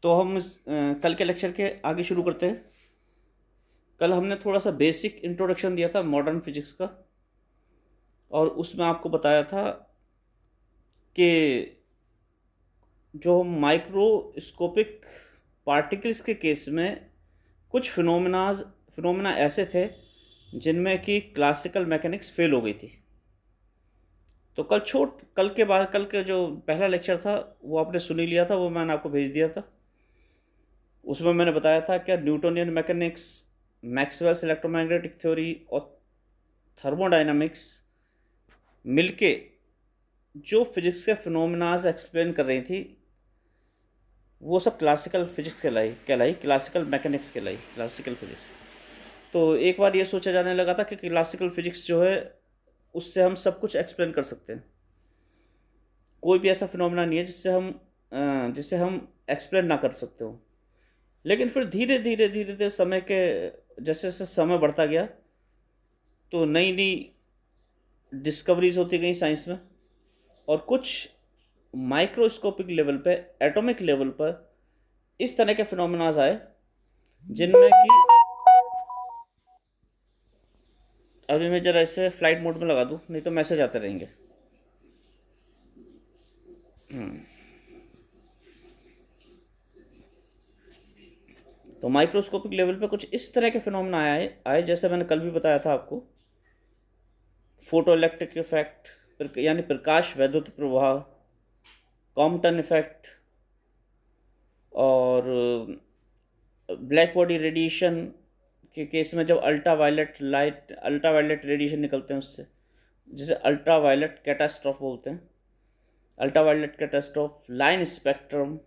तो हम कल के लेक्चर के आगे शुरू करते हैं। कल हमने थोड़ा सा बेसिक इंट्रोडक्शन दिया था मॉडर्न फिजिक्स का, और उसमें आपको बताया था कि जो माइक्रोस्कोपिक पार्टिकल्स के केस में कुछ फिनोमेना ऐसे थे जिनमें कि क्लासिकल मैकेनिक्स फेल हो गई थी। तो कल के जो पहला लेक्चर था वो आपने सुन ही लिया था, वो मैंने आपको भेज दिया था। उसमें मैंने बताया था क्या Newtonian mechanics, Maxwell's electromagnetic theory और थर्मोडायनामिक्स मिलके जो फिजिक्स के फिनोमेनाज एक्सप्लेन कर रही थी वो सब क्लासिकल फिजिक्स कहलाई क्लासिकल मैकेनिक्स कहलाई, क्लासिकल फिजिक्स। तो एक बार ये सोचा जाने लगा था कि क्लासिकल फिजिक्स जो है उससे हम सब कुछ एक्सप्लेन कर सकते हैं। कोई भी ऐसा फिनोमेना नहीं है जिससे हम एक्सप्लेन ना कर सकते हो। लेकिन फिर धीरे धीरे समय के जैसे जैसे समय बढ़ता गया तो नई नई डिस्कवरीज होती गई साइंस में, और कुछ माइक्रोस्कोपिक लेवल पे, एटॉमिक लेवल पर इस तरह के फिनोमेनाज आए जिनमें कि अभी मैं जरा इसे फ्लाइट मोड में लगा दूं, नहीं तो मैसेज आते रहेंगे। तो माइक्रोस्कोपिक लेवल पे कुछ इस तरह के फिनोमेना आए जैसे मैंने कल भी बताया था आपको। फोटो इलेक्ट्रिक इफेक्ट यानी प्रकाश वैद्युत प्रवाह, कॉम्पटन इफेक्ट, और ब्लैक बॉडी रेडिएशन के केस में जब अल्ट्रा वायलेट रेडिएशन निकलते हैं उससे, जिसे अल्ट्रा वायलेट कैटास्ट्रॉफ बोलते हैं, ultra violet catastrophe, line spectrum,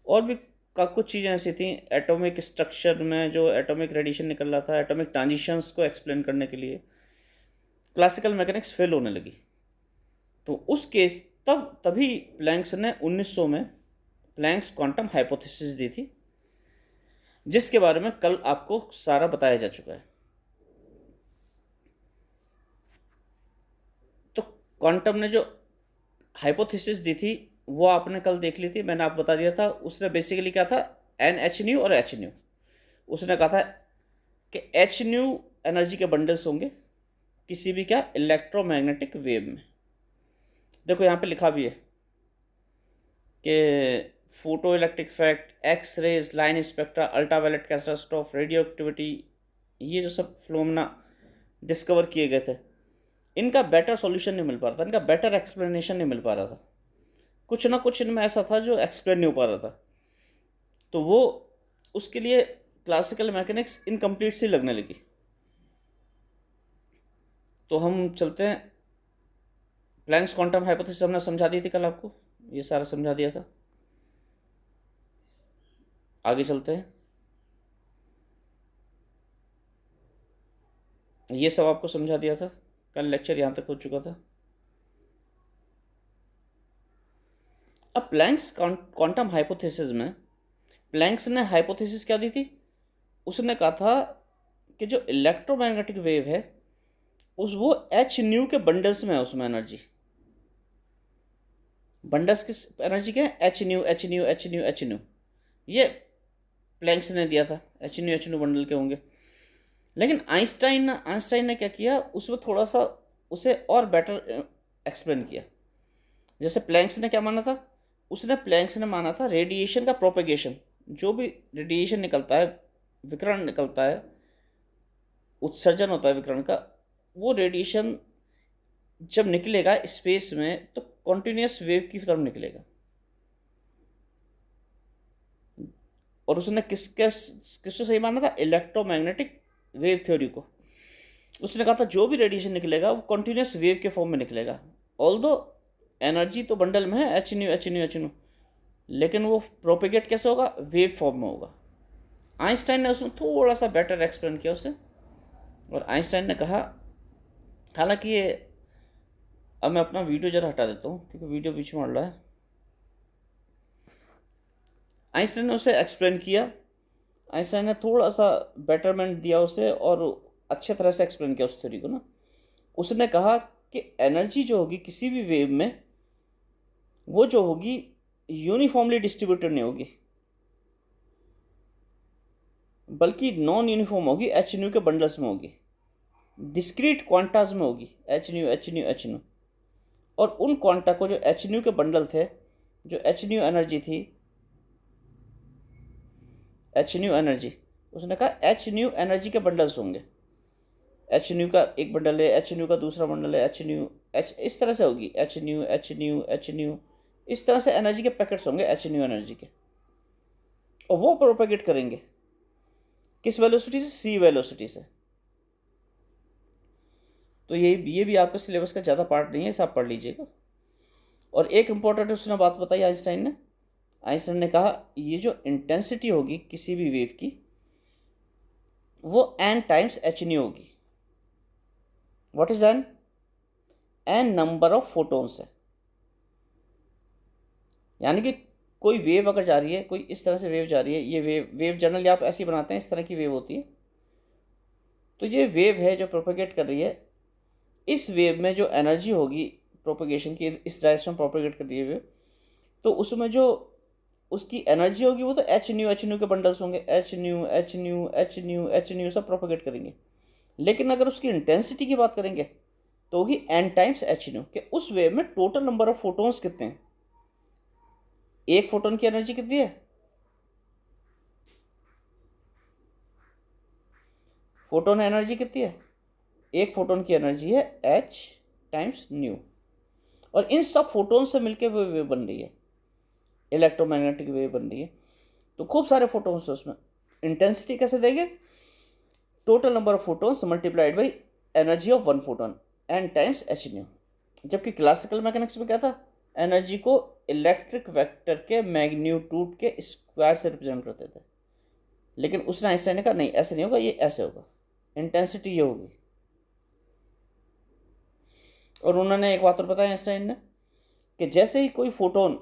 और भी कुछ चीज़ें ऐसी थी एटॉमिक स्ट्रक्चर में जो एटॉमिक रेडिएशन निकल रहा था, एटॉमिक ट्रांजिशंस को एक्सप्लेन करने के लिए क्लासिकल मैकेनिक्स फेल होने लगी। तो उस केस तभी प्लैंक्स ने 1900 में प्लैंक्स क्वांटम हाइपोथेसिस दी थी, जिसके बारे में कल आपको सारा बताया जा चुका है। तो क्वांटम ने जो हाइपोथेसिस दी थी वो आपने कल देख ली थी, मैंने आपको बता दिया था। उसने बेसिकली क्या था, एन एच न्यू और एच न्यू। उसने कहा था कि एच न्यू एनर्जी के बंडल्स होंगे किसी भी क्या इलेक्ट्रोमैग्नेटिक वेव में। देखो यहाँ पे लिखा भी है कि photo electric effect, X rays, line spectra, ultraviolet catastrophe, radio activity, ये जो सब फिनोमेना डिस्कवर किए गए थे, इनका बेटर सॉल्यूशन नहीं मिल पा रहा था, इनका बेटर एक्सप्लेनेशन नहीं मिल पा रहा था। कुछ ना कुछ इनमें ऐसा था जो एक्सप्लेन नहीं हो पा रहा था। तो वो उसके लिए क्लासिकल मैकेनिक्स इनकम्प्लीट सी लगने लगी। तो हम चलते हैं, प्लैंक्स क्वांटम हाइपोथेसिस हमने समझा दी थी कल आपको, ये सारा समझा दिया था। आगे चलते हैं, ये सब आपको समझा दिया था, कल लेक्चर यहाँ तक हो चुका था। अब प्लैंक्स क्वांटम हाइपोथेसिस में प्लैंक्स ने हाइपोथेसिस क्या दी थी, उसने कहा था कि जो इलेक्ट्रोमैग्नेटिक वेव है वो एच न्यू के बंडल्स में है, उसमें एनर्जी, बंडल्स की एनर्जी क्या है, H new H new H new H new, ये प्लैंक्स ने दिया था, एच न्यू बंडल के होंगे। लेकिन आइंस्टाइन ने क्या किया, उसमें थोड़ा सा उसे और बेटर एक्सप्लेन किया। जैसे प्लैंक्स ने क्या माना था, प्लैंक्स ने माना था रेडिएशन का प्रोपेगेशन, जो भी रेडिएशन निकलता है, विकिरण निकलता है, उत्सर्जन होता है विकिरण का, वो रेडिएशन जब निकलेगा स्पेस में तो कॉन्टिन्यूस वेव की तरफ निकलेगा। और उसने किसको सही माना था, इलेक्ट्रोमैग्नेटिक वेव थ्योरी को। उसने कहा था जो भी रेडिएशन निकलेगा वो कॉन्टिन्यूस वेव के फॉर्म में निकलेगा, ऑल्दो एनर्जी तो बंडल में है H new H new H new, लेकिन वो प्रोपेगेट कैसे होगा, वेव फॉर्म में होगा। आइंस्टाइन ने उसमें थोड़ा सा बेटर एक्सप्लेन किया उसे, और आइंस्टाइन ने कहा, हालांकि ये, अब मैं अपना वीडियो जरा हटा देता हूँ क्योंकि वीडियो बीच में आ रहा है। आइंस्टाइन ने उसे एक्सप्लेन किया, आइंस्टाइन ने थोड़ा सा बेटरमेंट दिया उसे और अच्छे तरह से एक्सप्लेन किया उस थ्योरी को ना। उसने कहा कि एनर्जी जो होगी किसी भी वेव में, वो जो होगी यूनिफॉर्मली डिस्ट्रीब्यूटेड नहीं होगी, बल्कि नॉन यूनिफॉर्म होगी, एच न्यू के बंडल्स में होगी, डिस्क्रीट क्वांटाज में होगी, H new H new H new. और उन क्वांटा को जो एच न्यू के बंडल थे, जो एच न्यू एनर्जी थी, एच न्यू एनर्जी, उसने कहा एच न्यू एनर्जी के बंडल्स होंगे। एच न्यू का एक बंडल है, एच न्यू का दूसरा बंडल है, एच न्यू एच, इस तरह से होगी, H new H new H new, इस तरह से एनर्जी के पैकेट्स होंगे एच न्यू एनर्जी के। और वो प्रोपेगेट करेंगे किस वेलोसिटी से? सी वेलोसिटी से। तो ये भी आपका सिलेबस का ज़्यादा पार्ट नहीं है, इसे आप पढ़ लीजिएगा। और एक इम्पोर्टेंट उसने बात बताई आइंस्टाइन ने। आइंस्टाइन ने कहा ये जो इंटेंसिटी होगी किसी भी वेव की, वो एन टाइम्स एच न्यू होगी। What is n? N number of photons है। यानी कि कोई वेव अगर जा रही है, कोई इस तरह से वेव जा रही है, ये वेव जनरली आप ऐसे ही बनाते हैं, इस तरह की वेव होती है। तो ये वेव है जो प्रोपेगेट कर रही है, इस वेव में जो एनर्जी होगी प्रोपेगेशन की, इस डायरेक्शन में प्रोपेगेट कर रही है वेव, तो उसमें जो उसकी एनर्जी होगी वो तो एच न्यू के बंडल्स होंगे, H new H new H new H new सब प्रोपेगेट करेंगे। लेकिन अगर उसकी इंटेंसिटी की बात करेंगे तो होगी एन टाइम्स एच न्यू, कि उस वेव में टोटल नंबर ऑफ फोटोन्स कितने हैं। एक फोटोन की एनर्जी कितनी है? फोटोन एनर्जी कितनी है? एक फोटोन की एनर्जी है एच टाइम्स न्यू। और इन सब फोटोन से मिलकर वो वेव बन रही है, इलेक्ट्रोमैग्नेटिक वेव बन रही है। तो खूब सारे फोटोन्स है उसमें। इंटेंसिटी कैसे देंगे? Total number of photons multiplied by energy of one photon, n times h nu. जबकि क्लासिकल मैकेनिक्स में क्या था? एनर्जी को इलेक्ट्रिक वेक्टर के मैग्नीट्यूड के स्क्वायर से रिप्रेजेंट करते थे। लेकिन उसने आइंस्टाइन ने कहा नहीं, ऐसे नहीं होगा, ये ऐसे होगा, इंटेंसिटी ये होगी। और उन्होंने एक बात और बताया आइंस्टाइन ने, कि जैसे ही कोई फोटोन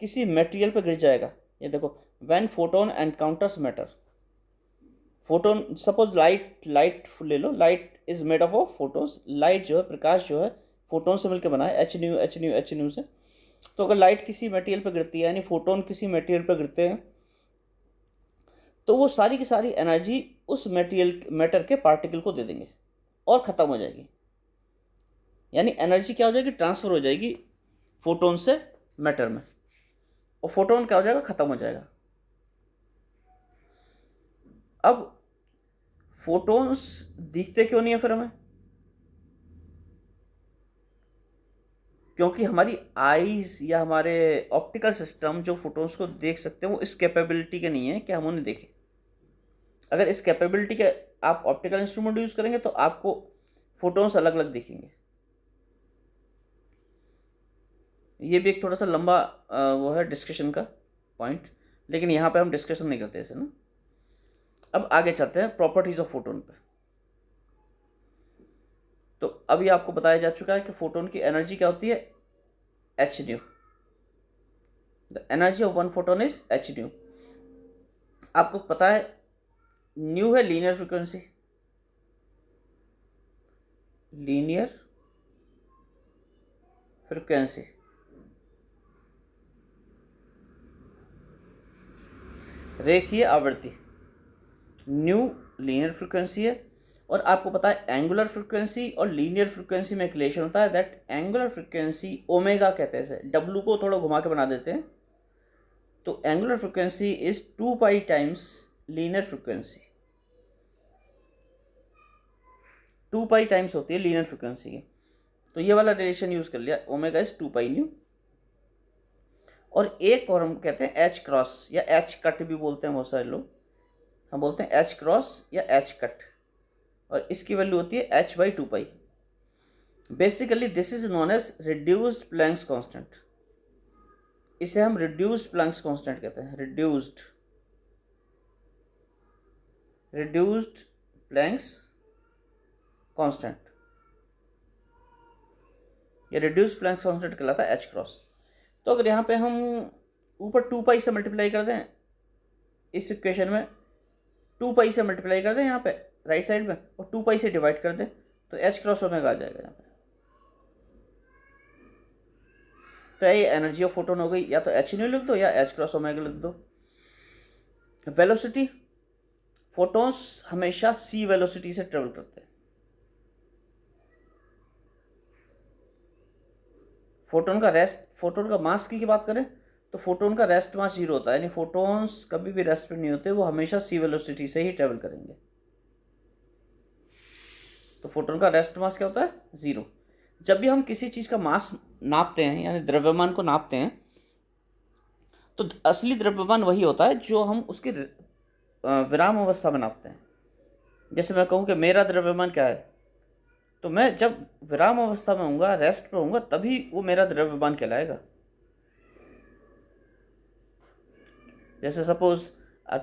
किसी मटेरियल पर गिर जाएगा, ये देखो, when photon encounters matter, photon, suppose light ले लो, light is made up of photons. Light जो है, प्रकाश जो है, फोटोन से मिलकर बना है, H new H new H new से। तो अगर लाइट किसी मटेरियल पर गिरती है, यानी फोटोन किसी मटेरियल पर गिरते हैं, तो वो सारी की सारी एनर्जी उस मटेरियल मैटर के पार्टिकल को दे देंगे और ख़त्म हो जाएगी। यानी एनर्जी क्या हो जाएगी? ट्रांसफ़र हो जाएगी फोटोन से मैटर में, और फोटोन क्या हो जाएगा? ख़त्म हो जाएगा। अब फोटोन्स दिखते क्यों नहीं है फिर हमें? क्योंकि हमारी आईज या हमारे ऑप्टिकल सिस्टम जो फोटोन्स को देख सकते हैं वो इस कैपेबिलिटी के नहीं है कि हम उन्हें देखें। अगर इस कैपेबिलिटी के आप ऑप्टिकल इंस्ट्रूमेंट यूज़ करेंगे तो आपको फोटोन्स अलग अलग दिखेंगे। ये भी एक थोड़ा सा लंबा वो है डिस्कशन का पॉइंट, लेकिन यहाँ पे हम डिस्कशन नहीं करते इसे ना। अब आगे चलते हैं प्रॉपर्टीज ऑफ फोटोन पे। तो अभी आपको बताया जा चुका है कि फोटोन की एनर्जी क्या होती है? H new. The energy of one photon is H new. आपको पता है न्यू है लीनियर फ्रीक्वेंसी, लीनियर फ्रीक्वेंसी, रेखीय आवृत्ति, न्यू लीनियर फ्रीक्वेंसी है। और आपको पता है एंगुलर फ्रीक्वेंसी और लीनियर फ्रीक्वेंसी में एक रिलेशन होता है, दैट एंगुलर फ्रीक्वेंसी ओमेगा कहते हैं इसे, डब्लू को थोड़ा घुमा के बना देते हैं। तो angular frequency is 2 pi times linear frequency, 2 pi times होती है लीनियर फ्रीक्वेंसी की। तो ये वाला रिलेशन यूज कर लिया, ओमेगा इज 2 पाई न्यू। और एक और हम कहते हैं एच क्रॉस या एच कट भी बोलते हैं बहुत सारे लोग, हम बोलते हैं एच क्रॉस या एच कट, और इसकी वैल्यू होती है h by 2 pi. Basically this is known as reduced Planck's constant. इसे हम रिड्यूस्ड प्लैंक्स कांस्टेंट कहते हैं, रिड्यूस्ड प्लैंक्स कांस्टेंट, ये रिड्यूस्ड प्लैंक्स कांस्टेंट कहलाता है एच क्रॉस। तो अगर यहाँ पे हम ऊपर 2 पाई से मल्टीप्लाई कर दें, इस इक्वेशन में 2 पाई से मल्टीप्लाई कर दें यहाँ पे राइट साइड में, और 2 पाई से डिवाइड कर दें, तो एच क्रॉस ओमेगा आ जाएगा यहाँ पे। तो ये एनर्जी ऑफ फोटोन हो गई, या तो एच न्यू लिख दो या एच क्रॉस ओमेगा लिख दो। वेलोसिटी, फोटॉन्स हमेशा सी वेलोसिटी से ट्रेवल करते हैं। फोटोन का मास की बात करें तो फोटोन का रेस्ट मास 0 होता है, यानी फोटॉन्स कभी भी रेस्ट पे नहीं होते, वो हमेशा सी वेलोसिटी से ही ट्रेवल करेंगे। तो फोटोन का रेस्ट मास क्या होता है? 0। जब भी हम किसी चीज़ का मास नापते हैं, यानी द्रव्यमान को नापते हैं, तो असली द्रव्यमान वही होता है जो हम उसके विराम अवस्था में नापते हैं। जैसे मैं कहूँ कि मेरा द्रव्यमान क्या है, तो मैं जब विराम अवस्था में होऊंगा, रेस्ट पे होऊंगा, तभी वो मेरा द्रव्यमान कहलाएगा। जैसे सपोज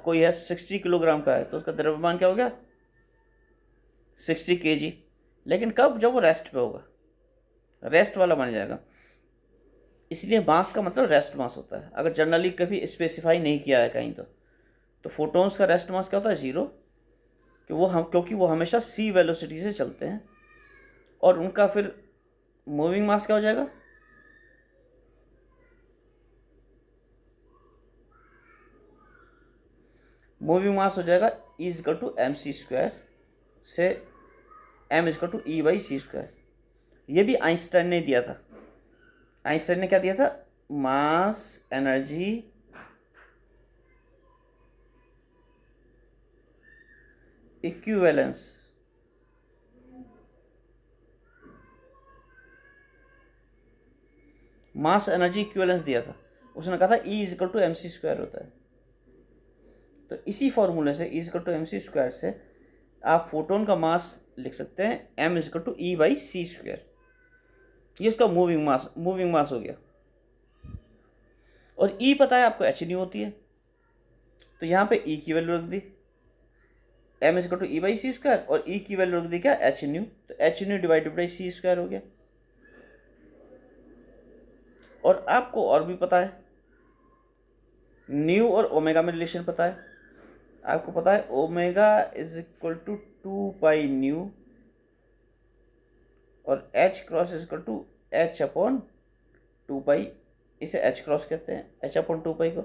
कोई है 60 किलोग्राम का है, तो उसका द्रव्यमान क्या हो गया? 60 kg। लेकिन कब? जब वो रेस्ट पे होगा, रेस्ट वाला बन जाएगा। इसलिए मास का मतलब रेस्ट मास होता है, अगर जनरली कभी स्पेसिफाई नहीं किया है कहीं तो फोटॉन्स का रेस्ट मास क्या होता है? 0। क्योंकि वो हमेशा सी वेलोसिटी से चलते हैं। और उनका फिर मूविंग मास क्या हो जाएगा? मूविंग मास हो जाएगा E=mc², से m=E/c²। ये भी आइंस्टाइन ने दिया था। आइंस्टाइन ने क्या दिया था? Mass energy equivalence. Mass energy equivalence दिया था। उसने कहा था E=mc² होता है। तो इसी फॉर्मूले से E=mc² से आप फोटोन का मास लिख सकते हैं m=E/c²। ये इसका मूविंग मास हो गया। और E पता है आपको, h न्यू होती है, तो यहाँ पे E की वैल्यू रख दी m=E/c², और E की वैल्यू रख दी क्या? h new. तो h new divided by c² हो गया। और आपको और भी पता है, न्यू और ओमेगा में रिलेशन पता है। आपको पता है ओमेगा =2 न्यू, और h क्रॉस h/2 इसे h क्रॉस कहते हैं, h/2 को।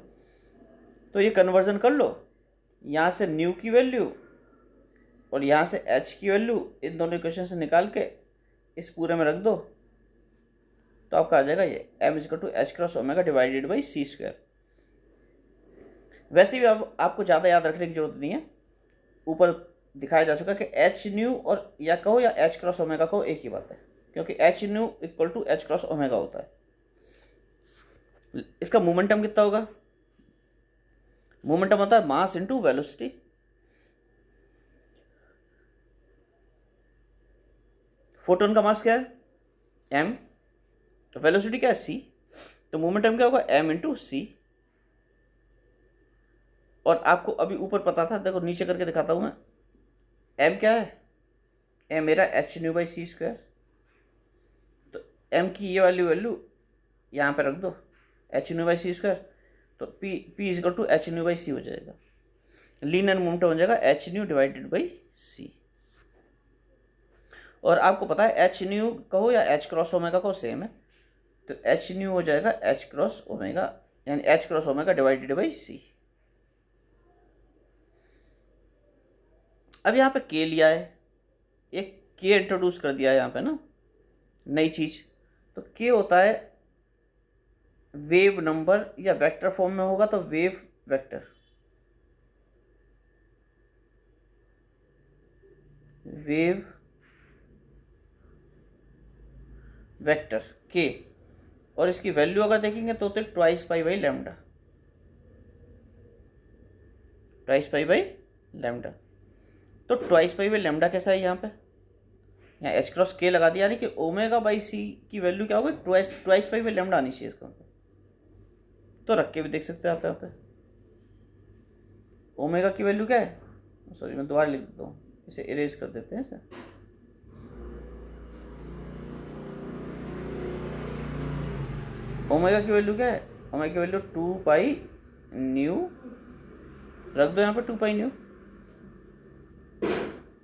तो ये कन्वर्जन कर लो, यहाँ से न्यू की वैल्यू और यहाँ से h की वैल्यू, इन दोनों इक्वेशन से निकाल के इस पूरे में रख दो, तो आपका आ जाएगा ये m=h×ω डिवाइडेड बाई c²। वैसे भी अब आपको ज़्यादा याद रखने की जरूरत नहीं है, ऊपर दिखाया जा चुका कि h न्यू और या कहो या h×ω कहो, एक ही बात है, क्योंकि h न्यू = h×ω होता है। इसका मोमेंटम कितना होगा? मोमेंटम होता है मास इंटू वेलोसिटी। फोटोन का मास क्या है? m, तो वेलोसिटी क्या है? c, तो मोमेंटम क्या होगा? m इंटू सी। और आपको अभी ऊपर पता था, देखो नीचे करके दिखाता हूं मैं। m क्या है? m मेरा h/c²। तो m की ये वैल्यू यहाँ पे रख दो, h/c²। तो p=h/c हो जाएगा। लीनियर मोमेंटम हो जाएगा h new divided by c। और आपको पता है h न्यू कहो या h×ω कहो, सेम है। तो h न्यू हो जाएगा h×ω, यानी h×ω डिवाइडेड बाई c। अब यहाँ पे k लिया है, एक k इंट्रोड्यूस कर दिया है यहाँ पे ना, नई चीज। तो k होता है वेव नंबर, या वेक्टर फॉर्म में होगा तो wave vector, wave vector k। और इसकी वैल्यू अगर देखेंगे तो होते 2π/λ, 2π/λ। तो 2π/λ कैसा है? यहाँ पे यहाँ h×k लगा दिया, यानी कि ω/c की वैल्यू क्या होगी? 2π/λ आनी चाहिए इसका। तो रख के भी देख सकते हैं आप यहाँ पे। ओमेगा की वैल्यू क्या है? सॉरी, मैं दोबारा लिख देता हूँ, इसे इरेज कर देते हैं इसे। ओमेगा की वैल्यू क्या है? ओमेगा की वैल्यू 2π न्यू, रख दो यहाँ पे 2π न्यू।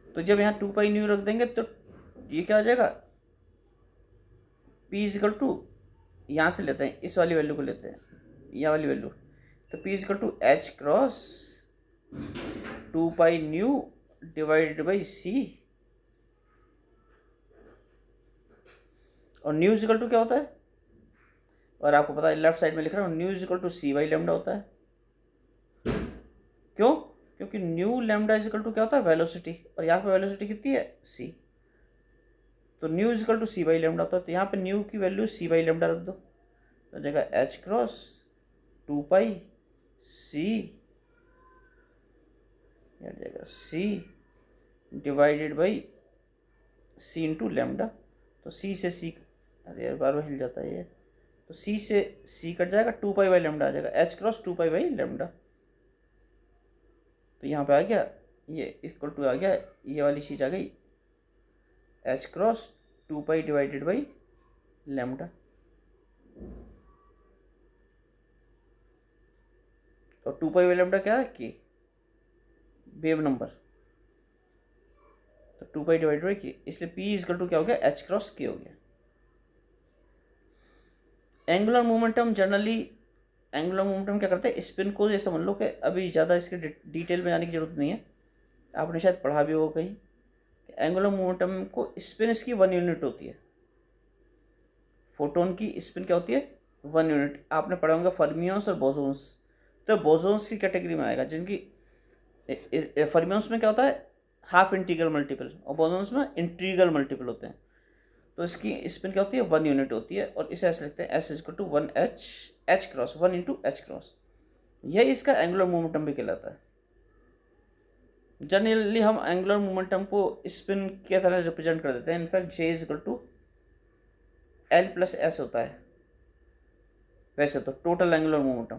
तो जब यहाँ 2π न्यू रख देंगे तो ये क्या हो जाएगा? p यहाँ से लेते हैं, इस वाली वैल्यू को लेते हैं, यह वाली वैल्यू, तो P equal to H cross 2 pi nu divided by C, और न्यू इक्वल टू क्या होता है, और आपको पता है लेफ्ट साइड में लिख रहा हूँ, nu equal to c by lambda होता है। क्यों? क्योंकि न्यू लेमडा इक्वल टू क्या होता है, वेलोसिटी, और यहाँ पे वेलोसिटी कितनी है, सी, तो nu equal to c by lambda होता है। तो यहाँ पे न्यू की वैल्यू सी बाई लेमडा रख दो, तो जगह एच क्रॉस 2 पाई सी, जगह c divided by c into lambda, तो सी से सी, अरे यार बार बार हिल जाता है ये, तो सी से सी कट जाएगा, 2 पाई बाई लेमडा आ जाएगा, H cross 2 pi by lambda, तो यहाँ पे आ गया ये इक्वल टू आ गया, ये वाली चीज आ गई H cross 2 pi divided by lambda, और 2 पाई बाई लेमडा क्या है कि वेव नंबर, तो 2 पाई डिवाइडेड बाई की, इसलिए P इक्वल टू क्या हो गया, एच क्रॉस के हो गया। Angular momentum generally, angular momentum क्या करते हैं, स्पिन को ये समझ लो कि अभी ज़्यादा इसके डिटेल में जाने की जरूरत नहीं है, आपने शायद पढ़ा भी होगा कहीं, एंगुलर मोमेंटम को स्पिन इसकी 1 यूनिट होती है, फोटोन की स्पिन क्या होती है 1 यूनिट। आपने पढ़ा होगा फर्मियंस और बोसोन्स, तो बोसोन्स की कैटेगरी में आएगा, जिनकी फर्मियंस में क्या होता है हाफ इंटीग्रल मल्टीपल, और बोसोन्स में इंटीग्रल मल्टीपल होते हैं, तो इसकी स्पिन क्या होती है 1 यूनिट होती है, और इसे ऐसे लिखते हैं s equal to 1 h cross 1 into h cross, यही इसका एंगुलर मोमेंटम भी कहलाता है। जनरली हम एंगुलर मोमेंटम को स्पिन की तरह रिप्रेजेंट कर देते हैं, in fact j is equal to l plus s होता है वैसे तो टोटल एंगुलर मोमेंटम,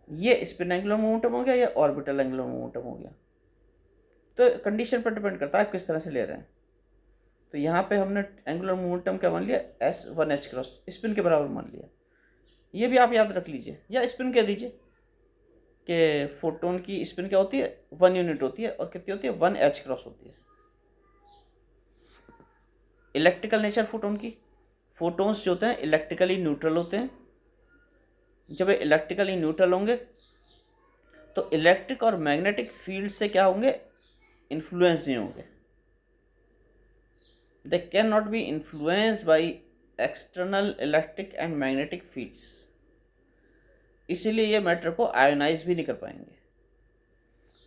ये स्पिन एंगुलर मोमेंटम हो गया, या ऑर्बिटल एंगुलर मोमेंटम हो गया, तो कंडीशन पर डिपेंड करता है आप किस तरह से ले रहे हैं। तो यहाँ पे हमने एंगुलर मोमेंटम क्या मान लिया, एस 1 एच क्रॉस स्पिन के बराबर मान लिया, ये भी आप याद रख लीजिए, या स्पिन कह दीजिए कि फोटोन की स्पिन क्या होती है 1 यूनिट होती है, और कितनी होती है 1 एच क्रॉस होती है। इलेक्ट्रिकल नेचर फोटोन की, फोटोन्स जो होते हैं इलेक्ट्रिकली न्यूट्रल होते हैं, जब इलेक्ट्रिकली न्यूट्रल होंगे तो इलेक्ट्रिक और मैग्नेटिक फील्ड से क्या होंगे, इन्फ्लुएंस नहीं होंगे, they cannot be influenced by external electric and magnetic fields, इसीलिए ये मैटर को आयोनाइज भी नहीं कर पाएंगे,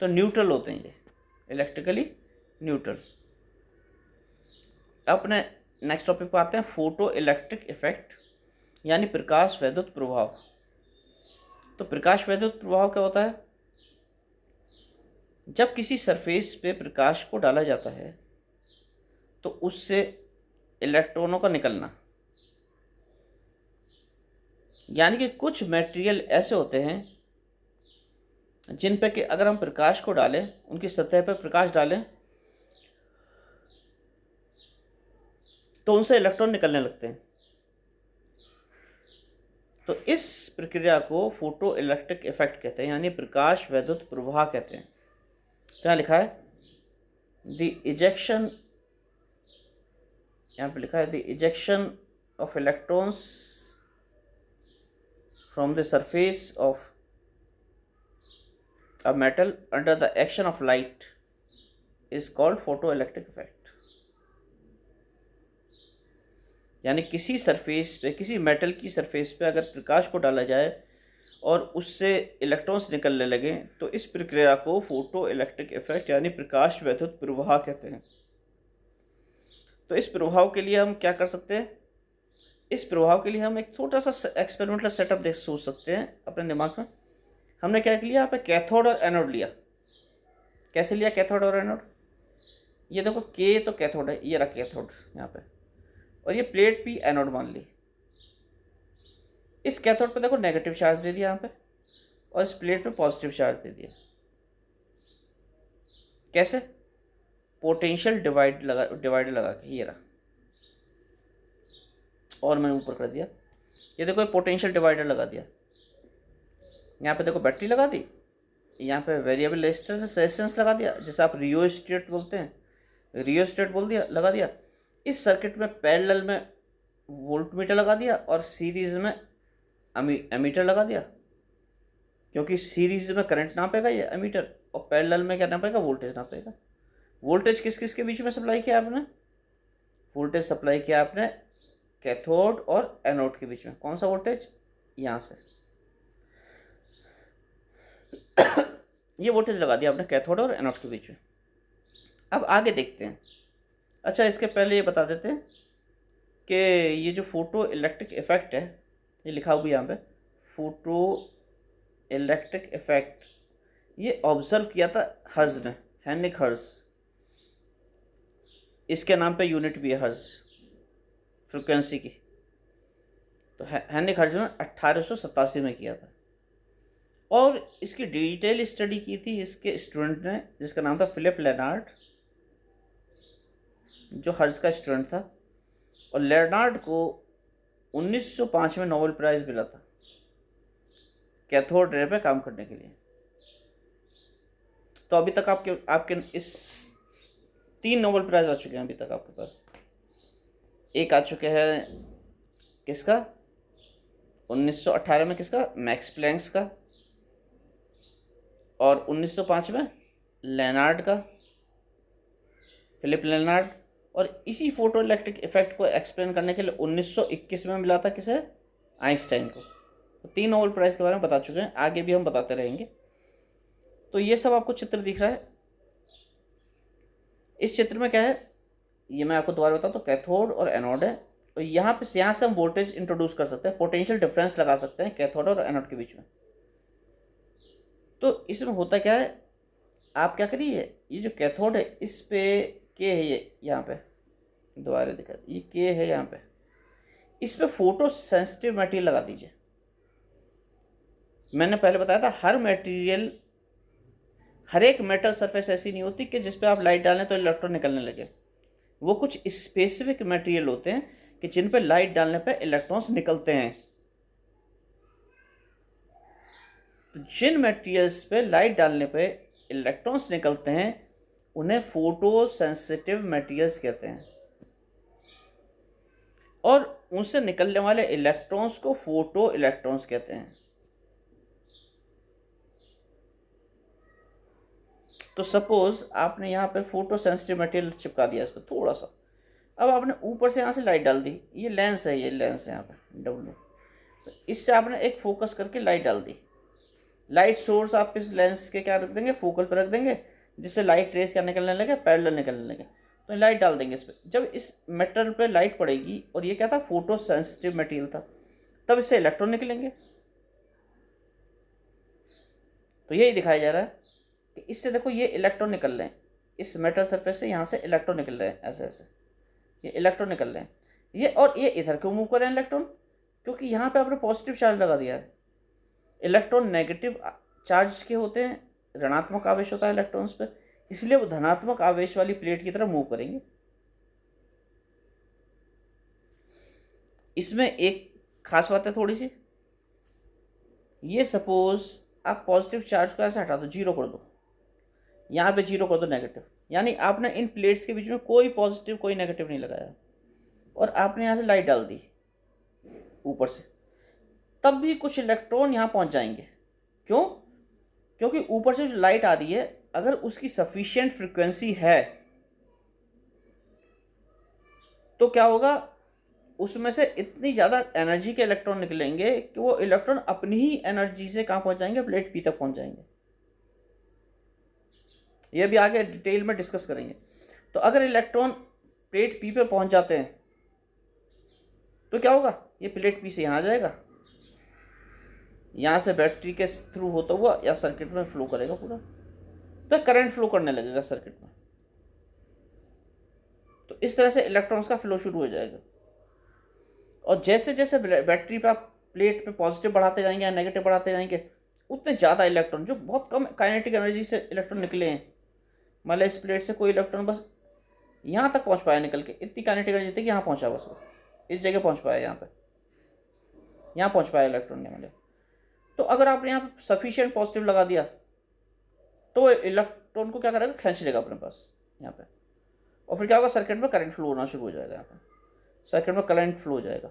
तो न्यूट्रल होते हैं ये, इलेक्ट्रिकली न्यूट्रल। अपने नेक्स्ट टॉपिक पर आते हैं, फोटो इलेक्ट्रिक इफेक्ट यानी प्रकाश वैद्युत प्रभाव। तो प्रकाश वैद्युत प्रभाव क्या होता है, जब किसी सरफेस पे प्रकाश को डाला जाता है तो उससे इलेक्ट्रॉनों का निकलना, यानी कि कुछ मटेरियल ऐसे होते हैं जिन पे कि अगर हम प्रकाश को डालें, उनकी सतह पर प्रकाश डालें तो उनसे इलेक्ट्रॉन निकलने लगते हैं, तो इस प्रक्रिया को फोटो इलेक्ट्रिक इफेक्ट कहते हैं, यानी प्रकाश वैद्युत प्रवाह कहते हैं। क्या लिखा है, द इजेक्शन, यहाँ पे लिखा है the ejection of electrons from the surface of a metal under the action of light is called photo electric effect. यानी किसी सरफेस पे, किसी मेटल की सरफेस पे अगर प्रकाश को डाला जाए और उससे इलेक्ट्रॉन्स निकलने लगे तो इस प्रक्रिया को फोटो इलेक्ट्रिक इफेक्ट यानी प्रकाश वैद्युत प्रवाह कहते हैं। तो इस प्रभाव के लिए हम क्या कर सकते हैं, इस प्रभाव के लिए हम एक छोटा सा एक्सपेरिमेंटल सेटअप देख सोच सकते हैं अपने दिमाग में। हमने क्या लिया, यहाँ पे कैथोड और एनोड लिया। कैसे लिया कैथोड और एनोड, ये देखो के तो कैथोड है, ये रहा कैथोड यहाँ पे, और ये प्लेट पी एनोड मान ली। इस कैथोड पे देखो नेगेटिव चार्ज दे दिया यहाँ पे, और इस प्लेट पे पॉजिटिव चार्ज दे दिया। कैसे, पोटेंशियल डिवाइडर लगा के, ये रहा, और मैंने ऊपर कर दिया। ये देखो पोटेंशियल डिवाइडर लगा दिया। यहाँ पे देखो बैटरी लगा दी, यहाँ पे वेरिएबल रेजिस्टेंस लगा दिया, जैसे आप रियोस्टेट बोलते हैं, रियोस्टेट बोल दिया, लगा दिया। इस सर्किट में पैरेलल में वोल्ट मीटर लगा दिया और सीरीज में एमीटर लगा दिया, क्योंकि सीरीज में करंट नापेगा ये एमीटर और पैरेलल में क्या नापेगा, वोल्टेज नापेगा। वोल्टेज किस किस के बीच में सप्लाई किया आपने, वोल्टेज सप्लाई किया आपने कैथोड और एनोड के बीच में। कौन सा वोल्टेज, यहाँ से ये वोल्टेज लगा दिया आपने कैथोड और एनोड के बीच में। अब आगे देखते हैं। अच्छा, इसके पहले ये बता देते हैं कि ये जो फोटो इलेक्ट्रिक इफेक्ट है, ये लिखा हुआ है यहाँ पे, फोटो इलेक्ट्रिक इफेक्ट, ये ऑब्जर्व किया था हर्ज ने, हेनरिक हर्ज। इसके नाम पे यूनिट भी है हर्ज, फ्रिक्वेंसी की। तो हेनरिक हर्ज ने 1887 में किया था और इसकी डिटेल स्टडी की थी इसके स्टूडेंट ने, जिसका नाम था फिलिप लेनार्ड, जो हर्ज का स्टूडेंट था। और लेनार्ड को 1905 में नोबेल प्राइज़ मिला था कैथोड रे पे काम करने के लिए। तो अभी तक आपके इस 3 नोबेल प्राइज़ आ चुके हैं अभी तक आपके पास। एक आ चुके हैं किसका, 1918 में किसका, मैक्स प्लैंक्स का, और 1905 में लेनार्ड का, फिलिप लेनार्ड। और इसी फोटो इलेक्ट्रिक इफेक्ट को एक्सप्लेन करने के लिए 1921 में मिला था किसे, आइंस्टाइन को। तो 3 नोबेल प्राइज़ के बारे में बता चुके हैं, आगे भी हम बताते रहेंगे। तो ये सब आपको चित्र दिख रहा है। इस चित्र में क्या है, ये मैं आपको दोबारा बताऊँ तो कैथोड और एनोड है। और यहाँ से हम वोल्टेज इंट्रोड्यूस कर सकते हैं, पोटेंशियल डिफरेंस लगा सकते हैं कैथोड और एनोड के बीच में। तो इसमें होता क्या है, आप क्या करिए, ये जो कैथोड है इस पे के है, ये यहाँ पे दोबारा दिखा, ये के है यहाँ पे, इस पे फोटो सेंसिटिव मटेरियल लगा दीजिए। मैंने पहले बताया था हर एक मेटल सरफेस ऐसी नहीं होती कि जिस पे आप लाइट डालें तो इलेक्ट्रॉन निकलने लगे। वो कुछ स्पेसिफिक मटेरियल होते हैं कि जिन पे लाइट डालने पे इलेक्ट्रॉन्स निकलते हैं। तो जिन मटेरियल्स पे लाइट डालने पे इलेक्ट्रॉन्स निकलते हैं उन्हें फोटो सेंसिटिव मटेरियल्स कहते हैं, और उनसे निकलने वाले इलेक्ट्रॉन्स को फोटो इलेक्ट्रॉन्स कहते हैं। तो सपोज आपने यहाँ पे फोटो सेंसिटिव मटेरियल चिपका दिया इस पर थोड़ा सा, अब आपने ऊपर से यहाँ से लाइट डाल दी, ये लेंस है, ये लेंस है यहाँ पे डब्ल्यू, तो इससे आपने एक फोकस करके लाइट डाल दी। लाइट सोर्स आप इस लेंस के क्या रख देंगे, फोकल पर रख देंगे, जिससे लाइट रेस क्या निकलने लगे, पैरेलल निकलने लगे। तो लाइट डाल देंगे इस पर। जब इस मेटल पे लाइट पड़ेगी, और ये क्या था, फोटो सेंसिटिव मटेरियल था, तब इससे इलेक्ट्रॉन निकलेंगे। तो यही दिखाया जा रहा है कि इससे देखो ये इलेक्ट्रॉन निकल रहे हैं, इस मेटल सरफेस से यहाँ से इलेक्ट्रॉन निकल रहे हैं, ऐसे ऐसे ये इलेक्ट्रॉन निकल रहे हैं। ये और ये इधर क्यों मूव कर रहे हैं इलेक्ट्रॉन, क्योंकि यहाँ पे आपने पॉजिटिव चार्ज लगा दिया है। इलेक्ट्रॉन नेगेटिव चार्ज के होते हैं, ऋणात्मक आवेश होता है इलेक्ट्रॉन्स पे, इसलिए वो धनात्मक आवेश वाली प्लेट की तरफ मूव करेंगे। इसमें एक खास बात है थोड़ी सी, ये सपोज आप पॉजिटिव चार्ज को ऐसे हटा दो, जीरो कर दो, यहाँ पे जीरो कर दो नेगेटिव, यानी आपने इन प्लेट्स के बीच में कोई पॉजिटिव कोई नेगेटिव नहीं लगाया, और आपने यहाँ से लाइट डाल दी ऊपर से, तब भी कुछ इलेक्ट्रॉन यहाँ पहुँच जाएंगे। क्यों, क्योंकि ऊपर से जो लाइट आ रही है, अगर उसकी सफिशिएंट फ्रिक्वेंसी है तो क्या होगा, उसमें से इतनी ज़्यादा एनर्जी के इलेक्ट्रॉन निकलेंगे कि वो इलेक्ट्रॉन अपनी ही एनर्जी से कहाँ पहुँच जाएंगे, प्लेट पी तक पहुँच जाएंगे। ये भी आगे डिटेल में डिस्कस करेंगे। तो अगर इलेक्ट्रॉन प्लेट पी पे पहुँच जाते हैं तो क्या होगा, ये प्लेट पी से यहाँ आ जाएगा, यहाँ से बैटरी के थ्रू होता हुआ या सर्किट में फ्लो करेगा पूरा, तो करंट फ्लो करने लगेगा सर्किट में। तो इस तरह से इलेक्ट्रॉन्स का फ्लो शुरू हो जाएगा। और जैसे जैसे बैटरी पे आप प्लेट पे पॉजिटिव बढ़ाते जाएंगे या नेगेटिव बढ़ाते जाएंगे, उतने ज़्यादा इलेक्ट्रॉन, जो बहुत कम काइनेटिक एनर्जी से इलेक्ट्रॉन निकले हैं, मतलब इस प्लेट से कोई इलेक्ट्रॉन बस यहाँ तक पहुँच पाया निकल के, इतनी काइनेटिक एनर्जी थी कि यहाँ पहुँचा, बस वो इस जगह पहुँच पाया, यहाँ पहुँच पाया इलेक्ट्रॉन ने मतलब। तो अगर आपने यहाँ पर सफिशिएंट पॉजिटिव लगा दिया तो इलेक्ट्रॉन को क्या करेगा, खींच लेगा अपने पास यहाँ पे, और फिर क्या होगा, सर्किट में करंट फ्लो होना शुरू हो जाएगा यहाँ पे। सर्किट में करंट फ्लो हो जाएगा।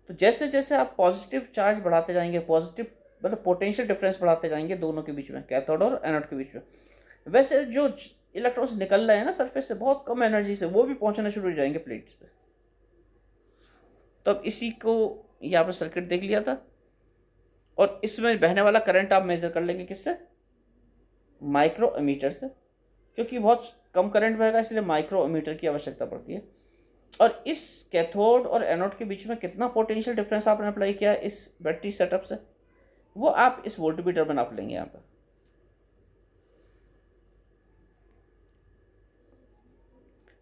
तो जैसे जैसे आप पॉजिटिव चार्ज बढ़ाते जाएंगे, पॉजिटिव मतलब पोटेंशियल डिफरेंस बढ़ाते जाएंगे दोनों के बीच में, कैथोड और एनोड के बीच में, वैसे जो इलेक्ट्रॉन्स निकल रहे हैं ना सरफेस से बहुत कम एनर्जी से, वो भी पहुंचना शुरू हो जाएंगे प्लेट्स पे। तो अब इसी को यहाँ पर सर्किट देख लिया था, और इसमें बहने वाला करंट आप मेजर कर लेंगे किससे, माइक्रो एमीटर से, क्योंकि बहुत कम करंट बहेगा इसलिए माइक्रो एमीटर की आवश्यकता पड़ती है। और इस कैथोड और एनोड के बीच में कितना पोटेंशियल डिफरेंस आपने अप्लाई किया इस बैटरी सेटअप से, वो आप इस वोल्टमीटर में नाप लेंगे यहाँ पर।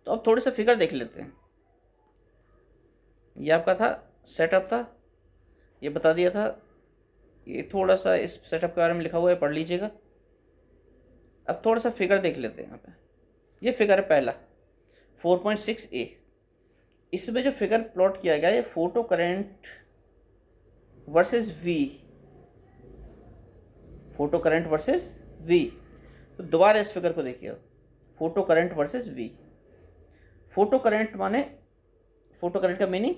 तो अब थोड़े से फिगर देख लेते हैं। ये आपका था सेटअप था, ये बता दिया था, ये थोड़ा सा इस सेटअप के बारे में लिखा हुआ है, पढ़ लीजिएगा। अब थोड़ा सा फिगर देख लेते हैं यहाँ पे। ये फिगर है पहला 4.6a। इसमें जो फिगर प्लॉट किया गया है photo current versus V, photo current versus V. तो दोबारा इस फिगर को देखिए, photo current versus V. Photo current माने, फोटो करंट का मीनिंग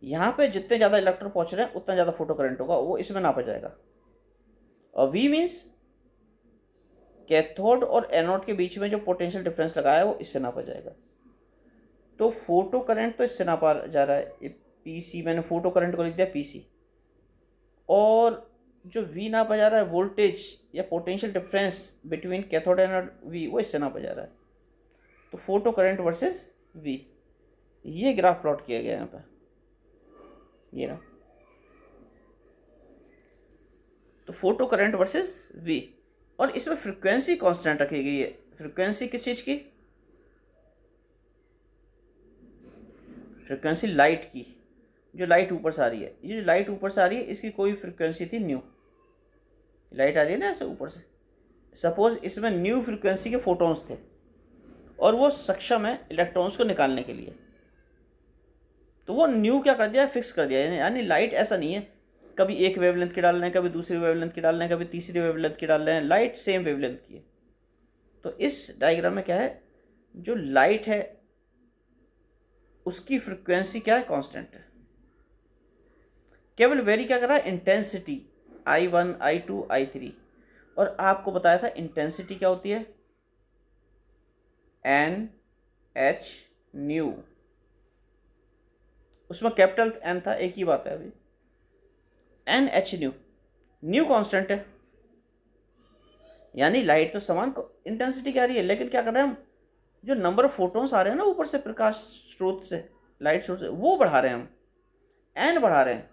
यहाँ पे जितने ज़्यादा इलेक्ट्रॉन पहुँच रहे हैं उतना ज़्यादा फोटो करंट होगा, वो इसमें नापा जाएगा। और वी मीन्स कैथोड और एनोड के बीच में जो पोटेंशियल डिफरेंस लगाया है वो इससे नापा जाएगा। तो फोटो करंट तो इससे नापा जा रहा है, पीसी, मैंने फोटो करंट को लिख दिया पीसी। और जो वी नापा जा रहा है वोल्टेज या potential difference between cathode anode V, वो इससे नापा जा रहा है। तो फोटो करंट वर्सेस वी, ये ग्राफ प्लॉट किया गया यहाँ पर, ये ना। तो फोटो करंट वर्सेस वी, और इसमें फ्रिक्वेंसी कांस्टेंट रखी गई है। फ्रिक्वेंसी किस चीज़ की, फ्रिक्वेंसी लाइट की, जो लाइट ऊपर से आ रही है। ये जो लाइट ऊपर से आ रही है इसकी कोई फ्रिक्वेंसी थी न्यू, लाइट आ रही है ना ऐसे ऊपर से, सपोज इसमें न्यू फ्रिक्वेंसी के फोटॉन्स थे और वो सक्षम है इलेक्ट्रॉन्स को निकालने के लिए। तो वो न्यू क्या कर दिया, फिक्स कर दिया। यानी लाइट ऐसा नहीं है कभी एक वेवलेंथ की डाल रहे हैं, कभी दूसरी वेवलेंथ की डाल रहे हैं, कभी तीसरी वेवलेंथ की डाल रहे हैं, लाइट सेम वेवलेंथ की है। तो इस डायग्राम में क्या है, जो लाइट है उसकी फ्रिक्वेंसी क्या है, कांस्टेंट है। केवल वेरी क्या कर रहा है, इंटेंसिटी I1 I2 I3। और आपको बताया था इंटेंसिटी क्या होती है, NH न्यू, उसमें कैपिटल N था, एक ही बात है अभी, NH न्यू, न्यू कांस्टेंट है। यानी लाइट तो समान इंटेंसिटी क्या रही है, लेकिन क्या कर रहे हैं हम, जो नंबर ऑफ फोटोन्स आ रहे हैं ना ऊपर से प्रकाश स्रोत से, लाइट स्रोत से, वो बढ़ा रहे हैं हम, N बढ़ा रहे हैं।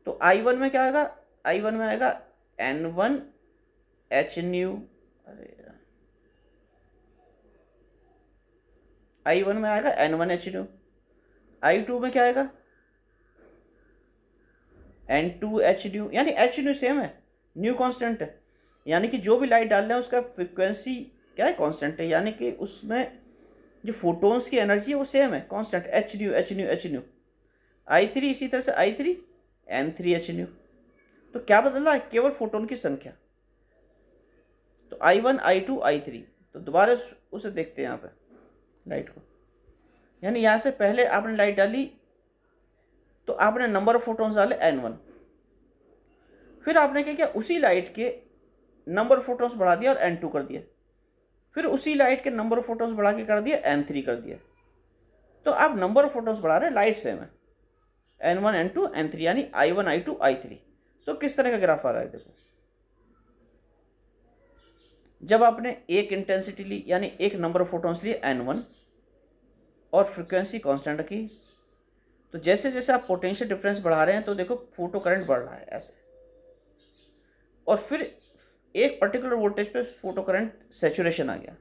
तो I1 में क्या आएगा, I1 में आएगा N1 H न्यू, अरे I1 में आएगा N1 H न्यू। I2 में क्या आएगा, N2 H न्यू, यानी H न्यू सेम है, न्यू कांस्टेंट है। यानी कि जो भी लाइट डाल रहे हैं उसका फ्रिक्वेंसी क्या है, कांस्टेंट है। यानी कि उसमें जो फोटोन्स की एनर्जी है वो सेम है, constant, H new H new H new. I3 इसी तरह से I3 N3 H न्यू। तो क्या बदल रहा है, केवल फोटोन की संख्या। तो I1 I2 I3। तो दोबारा उसे देखते हैं यहाँ पे लाइट को। यानी यहाँ से पहले आपने लाइट डाली तो आपने नंबर ऑफ फोटोन्स डाले N1, फिर आपने क्या किया, उसी लाइट के नंबर ऑफ फोटोन्स बढ़ा दिया और N2 कर दिया, फिर उसी लाइट के नंबर ऑफ फोटोन्स बढ़ा के कर दिया N3 कर दिया। तो आप नंबर ऑफ फोटोन्स बढ़ा रहे हैं, लाइट सेम है, N1 N2 N3, यानी I1 I2 I3। तो किस तरह का ग्राफ आ रहा है, देखो जब आपने एक इंटेंसिटी ली यानी एक नंबर ऑफ फोटोन्स लिए N1 और फ्रिक्वेंसी कांस्टेंट रखी, तो जैसे जैसे आप पोटेंशियल डिफरेंस बढ़ा रहे हैं तो देखो फोटो करंट बढ़ रहा है ऐसे, और फिर एक पर्टिकुलर वोल्टेज पे फोटो करंट सैचुरेशन आ गया।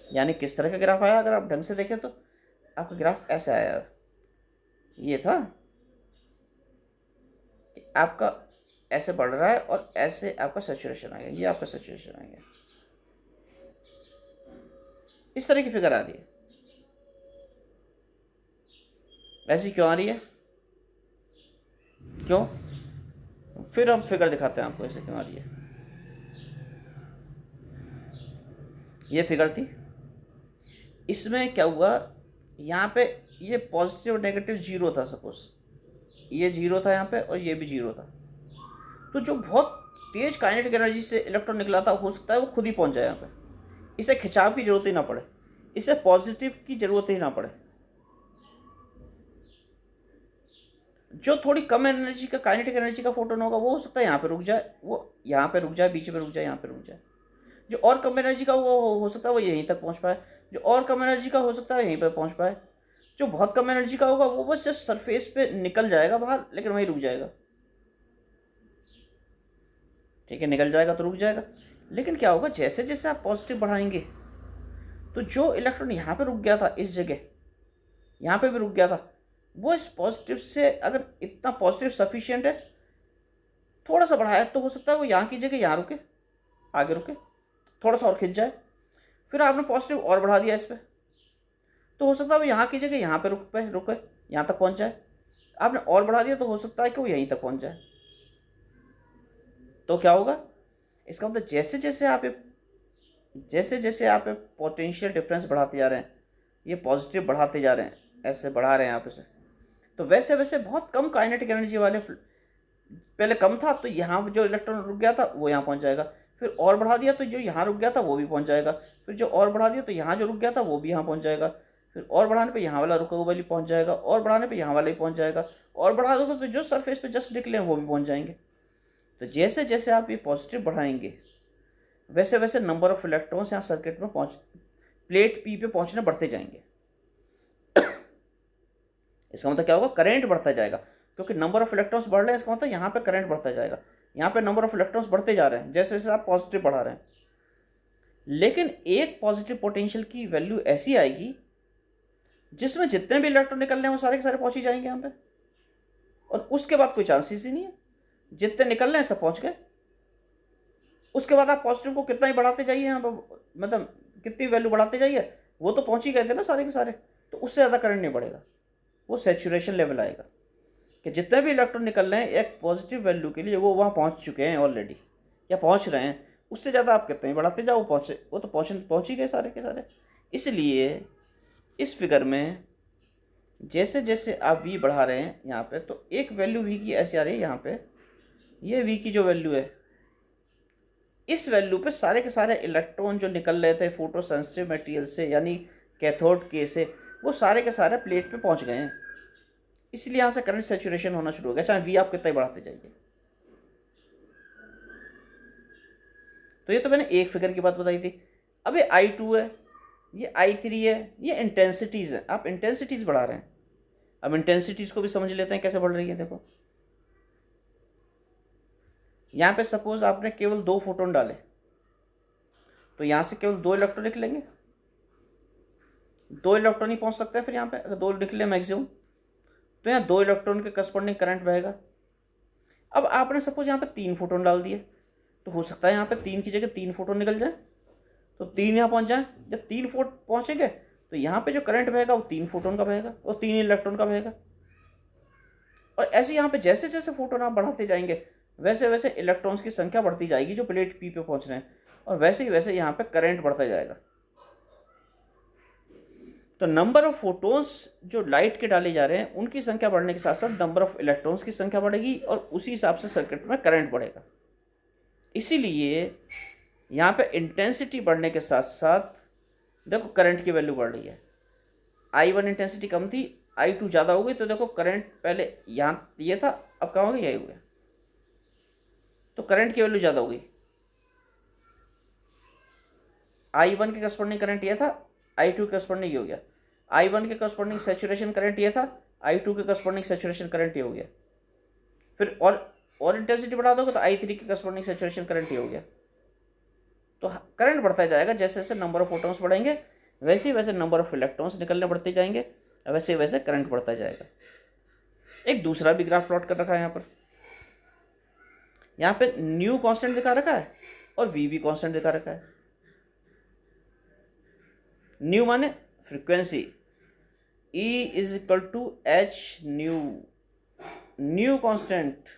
यानी किस तरह का ग्राफ आया, अगर आप ढंग से देखें तो आपका ग्राफ ऐसे आया, ये था कि आपका ऐसे बढ़ रहा है और ऐसे आपका सैचुरेशन आ गया, ये आपका सैचुरेशन आ गया, इस तरह की फिगर आ रही है। ऐसी क्यों आ रही है, क्यों, फिर हम फिगर दिखाते हैं आपको ऐसे क्यों आ रही है। ये फिगर थी, इसमें क्या हुआ यहाँ पे ये पॉजिटिव नेगेटिव जीरो था, सपोज ये जीरो था यहाँ पे और ये भी जीरो था, तो जो बहुत तेज काइनेटिक एनर्जी से इलेक्ट्रॉन निकला था, हो सकता है वो खुद ही पहुँच जाए यहाँ पे, इसे खिंचाव की जरूरत ही ना पड़े, इसे पॉजिटिव की जरूरत ही ना पड़े। जो थोड़ी कम एनर्जी का काइनेटिक एनर्जी का फोटोन होगा वो हो सकता है यहाँ पे रुक जाए, वो यहाँ पे रुक जाए, बीच में रुक जाए, यहाँ पे रुक जाए। जो और कम एनर्जी का वो हो सकता है वो यहीं तक पहुँच पाए, जो और कम एनर्जी का हो सकता है यहीं पर पहुँच पाए, जो बहुत कम एनर्जी का होगा वो बस जस्ट सरफेस पे निकल जाएगा बाहर, लेकिन वहीं रुक जाएगा। ठीक है, निकल जाएगा तो रुक जाएगा। लेकिन क्या होगा, जैसे जैसे आप पॉजिटिव बढ़ाएंगे तो जो इलेक्ट्रॉन यहाँ पे रुक गया था, इस जगह यहाँ पे भी रुक गया था, वो इस पॉजिटिव से अगर इतना पॉजिटिव सफिशिएंट है, थोड़ा सा बढ़ाया तो हो सकता है वो यहाँ की जगह यहाँ रुके, आगे रुके, थोड़ा सा और खिंच जाए। फिर आपने पॉजिटिव और बढ़ा दिया इस पर, तो हो सकता है वो यहाँ की जगह यहाँ पे रुके, यहाँ तक पहुँच जाए। आपने और बढ़ा दिया तो हो सकता है कि वो यहीं तक पहुँच जाए। तो क्या होगा, इसका मतलब जैसे जैसे आप पोटेंशियल डिफरेंस बढ़ाते जा रहे हैं, ये पॉजिटिव बढ़ाते जा रहे हैं, ऐसे बढ़ा रहे हैं आप इसे, तो वैसे वैसे बहुत कम काइनेटिक एनर्जी वाले, पहले कम था तो यहाँ जो इलेक्ट्रॉन रुक गया था वो यहाँ पहुँच जाएगा, फिर और बढ़ा दिया तो जो यहाँ रुक गया था वो भी पहुँच जाएगा, फिर जो और बढ़ा दिया तो यहाँ जो रुक गया था वो भी यहाँ पहुँच जाएगा, फिर और बढ़ाने पे यहाँ वाला रुका हुआ वाली पहुँच जाएगा, और बढ़ाने पे यहाँ वाला ही पहुँच जाएगा, और बढ़ा दोगे तो जो सरफेस पे जस्ट निकले हैं वो भी पहुँच जाएंगे। तो जैसे जैसे आप ये पॉजिटिव बढ़ाएंगे वैसे वैसे नंबर ऑफ इलेक्ट्रॉन्स यहाँ सर्किट में प्लेट पी पे पहुँचने बढ़ते जाएंगे। इसका मतलब क्या होगा, करंट बढ़ता जाएगा, क्योंकि नंबर ऑफ इलेक्ट्रॉन्स बढ़ रहे हैं, इसका मतलब यहाँ पे करंट बढ़ता जाएगा, यहाँ पे नंबर ऑफ इलेक्ट्रॉन्स बढ़ते जा रहे हैं जैसे जैसे आप पॉजिटिव बढ़ा रहे हैं। लेकिन एक पॉजिटिव पोटेंशियल की वैल्यू ऐसी आएगी जिसमें जितने भी इलेक्ट्रॉन निकल रहे हैं वो सारे के सारे पहुँच ही जाएंगे यहाँ पे, और उसके बाद कोई चांसेस ही नहीं है, जितने निकल रहे हैं सब पहुँच गए। उसके बाद आप पॉजिटिव को कितना ही बढ़ाते जाइए यहाँ पर, मतलब कितनी वैल्यू बढ़ाते जाइए, वो तो पहुँच ही गए थे ना सारे के सारे, तो उससे ज़्यादा करंट नहीं बढ़ेगा, वो सैचुरेशन लेवल आएगा कि जितने भी इलेक्ट्रॉन निकल रहे हैं एक पॉजिटिव वैल्यू के लिए वो वहाँ पहुँच चुके हैं ऑलरेडी या पहुँच रहे हैं, उससे ज़्यादा आप कितने ही बढ़ाते जाओ वो तो पहुँच ही गए सारे के सारे। इसलिए इस फिगर में जैसे जैसे आप वी बढ़ा रहे हैं यहाँ पे, तो एक वैल्यू वी की ऐसी आ रही है यहाँ पे, ये वी की जो वैल्यू है, इस वैल्यू पे सारे के सारे इलेक्ट्रॉन जो निकल रहे थे फोटो सेंसिटिव मटेरियल से यानी कैथोड के से, वो सारे के सारे प्लेट पे पहुंच गए हैं। इसलिए यहाँ से करंट सैचुरेशन होना शुरू हो गया, चाहे वी आप कितना ही बढ़ाते जाइए। तो ये तो मैंने एक फिगर की बात बताई थी। अब ये I2 है, ये I3 है, ये इंटेंसिटीज़ है, आप इंटेंसिटीज़ बढ़ा रहे हैं। अब इंटेंसिटीज़ को भी समझ लेते हैं कैसे बढ़ रही है। देखो यहाँ पे सपोज आपने केवल 2 फोटोन डाले, तो यहाँ से केवल 2 इलेक्ट्रॉन निकलेंगे, 2 इलेक्ट्रॉन ही पहुँच सकते हैं। फिर यहाँ पे अगर 2 निकले मैक्सिमम, तो यहाँ 2 इलेक्ट्रॉन के करस्पॉन्डिंग करंट बहेगा। अब आपने सपोज यहाँ पे 3 फोटोन डाल दिए, तो हो सकता है यहाँ पे 3 की जगह 3 फोटोन निकल जाए, तो 3 यहाँ पहुँच जाए। जब 3 पहुँचेंगे तो यहाँ पे जो करंट बहेगा वो 3 फोटोन का बहेगा और 3 इलेक्ट्रॉन का बहेगा। और ऐसे यहाँ पे जैसे जैसे फोटोन आप बढ़ाते जाएंगे वैसे वैसे इलेक्ट्रॉन्स की संख्या बढ़ती जाएगी जो प्लेट पी पे पहुँच रहे हैं, और वैसे ही वैसे यहाँ पे करंट बढ़ता जाएगा। तो नंबर ऑफ फोटोन्स जो लाइट के डाले जा रहे हैं उनकी संख्या बढ़ने के साथ साथ नंबर ऑफ इलेक्ट्रॉन्स की संख्या बढ़ेगी, और उसी हिसाब से सर्किट में करंट बढ़ेगा। इसीलिए यहाँ पे इंटेंसिटी बढ़ने के साथ साथ देखो करंट की वैल्यू बढ़ रही है। I1 इंटेंसिटी कम थी, I2 ज़्यादा हो गई, तो देखो करंट पहले यहाँ ये था, अब कहाँ हो गया, यही हो गया, तो करंट की वैल्यू ज़्यादा हो गई। I1 के करस्पॉन्डिंग करंट ये था, I2 के करस्पॉन्डिंग ये हो गया। I1 के करस्पॉन्डिंग सैचुरेशन करंट ये था, I2 के करस्पॉन्डिंग सैचुरेशन करंट ये हो गया। फिर और इंटेंसिटी बढ़ा दोगे तो I3 के करस्पॉन्डिंग सैचुरेशन करंट ये हो गया। तो करंट बढ़ता जाएगा, जैसे जैसे नंबर ऑफ फोटॉन्स बढ़ेंगे वैसे ही वैसे नंबर ऑफ इलेक्ट्रॉन्स निकलने बढ़ते जाएंगे, वैसे वैसे करंट बढ़ता जाएगा। एक दूसरा भी ग्राफ प्लॉट कर रखा है यहाँ पर। यहाँ पे न्यू कांस्टेंट दिखा रखा है और वी भी कांस्टेंट दिखा रखा है। न्यू माने frequency, E is equal to h nu, nu constant,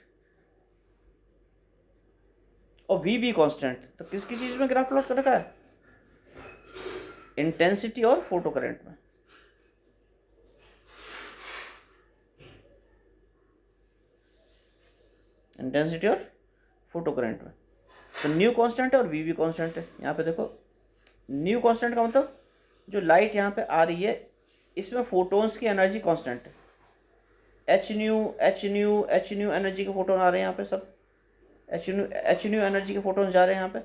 और वी भी कांस्टेंट। तो किस किस चीज़ में ग्राफ प्लॉट कर रखा है, इंटेंसिटी और फोटो करंट में। इंटेंसिटी और फोटो करंट में। तो न्यू कांस्टेंट है और वी भी कांस्टेंट है। यहाँ पे देखो न्यू कांस्टेंट का मतलब जो लाइट यहाँ पे आ रही है इसमें फोटोन्स की एनर्जी कांस्टेंट है। एच न्यू एनर्जी के फोटोन आ रहे हैं यहाँ पे सब, एच न्यू एनर्जी के फोटोन जा रहे हैं यहाँ पे,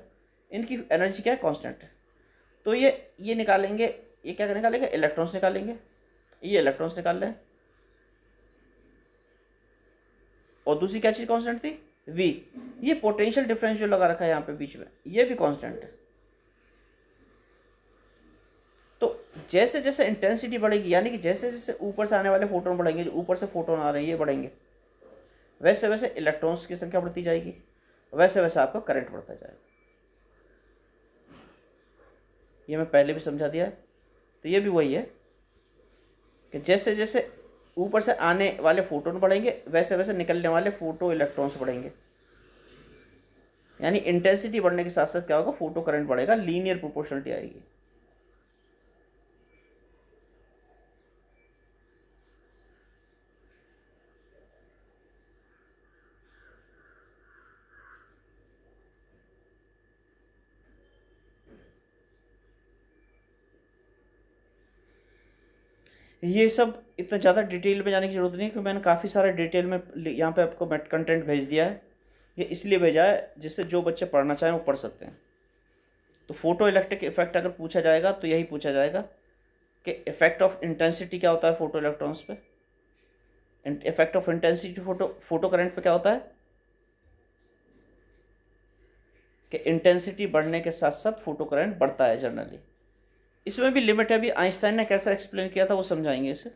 इनकी एनर्जी क्या है, कांस्टेंट है। तो ये निकालेंगे, ये क्या निकालेंगे, इलेक्ट्रॉन्स निकालेंगे, ये इलेक्ट्रॉन्स निकाल लें। और दूसरी क्या चीज़ कांस्टेंट थी, वी। ये पोटेंशियल डिफरेंस जो लगा रखा है यहाँ पे बीच में, ये भी कांस्टेंट है। तो जैसे जैसे इंटेंसिटी बढ़ेगी, यानी कि जैसे जैसे ऊपर से आने वाले फोटोन बढ़ेंगे, जो ऊपर से फोटोन आ रहे हैं ये बढ़ेंगे, वैसे वैसे इलेक्ट्रॉन्स की संख्या बढ़ती जाएगी, वैसे वैसे आपका करंट बढ़ता जाएगा। ये मैं पहले भी समझा दिया है। तो ये भी वही है कि जैसे जैसे ऊपर से आने वाले फोटोन बढ़ेंगे, वैसे वैसे निकलने वाले फोटो इलेक्ट्रॉन्स बढ़ेंगे। यानी इंटेंसिटी बढ़ने के साथ साथ क्या होगा, फोटो करंट बढ़ेगा, लीनियर प्रोपोर्शनलिटी आएगी। ये सब इतना ज़्यादा डिटेल में जाने की ज़रूरत नहीं है, क्योंकि मैंने काफ़ी सारे डिटेल में यहाँ पे आपको कंटेंट भेज दिया है। ये इसलिए भेजा है जिससे जो बच्चे पढ़ना चाहें वो पढ़ सकते हैं। तो फोटो इलेक्ट्रिक इफेक्ट अगर पूछा जाएगा तो यही पूछा जाएगा कि इफेक्ट ऑफ इंटेंसिटी क्या होता है फोटो इलेक्ट्रॉन्स पे, effect of intensity photo current पे क्या होता है, कि इंटेंसिटी बढ़ने के साथ साथ फोटो करंट बढ़ता है जनरली। इसमें भी लिमिट है, अभी आइंस्टाइन ने कैसा एक्सप्लेन किया था वो समझाएंगे इसे।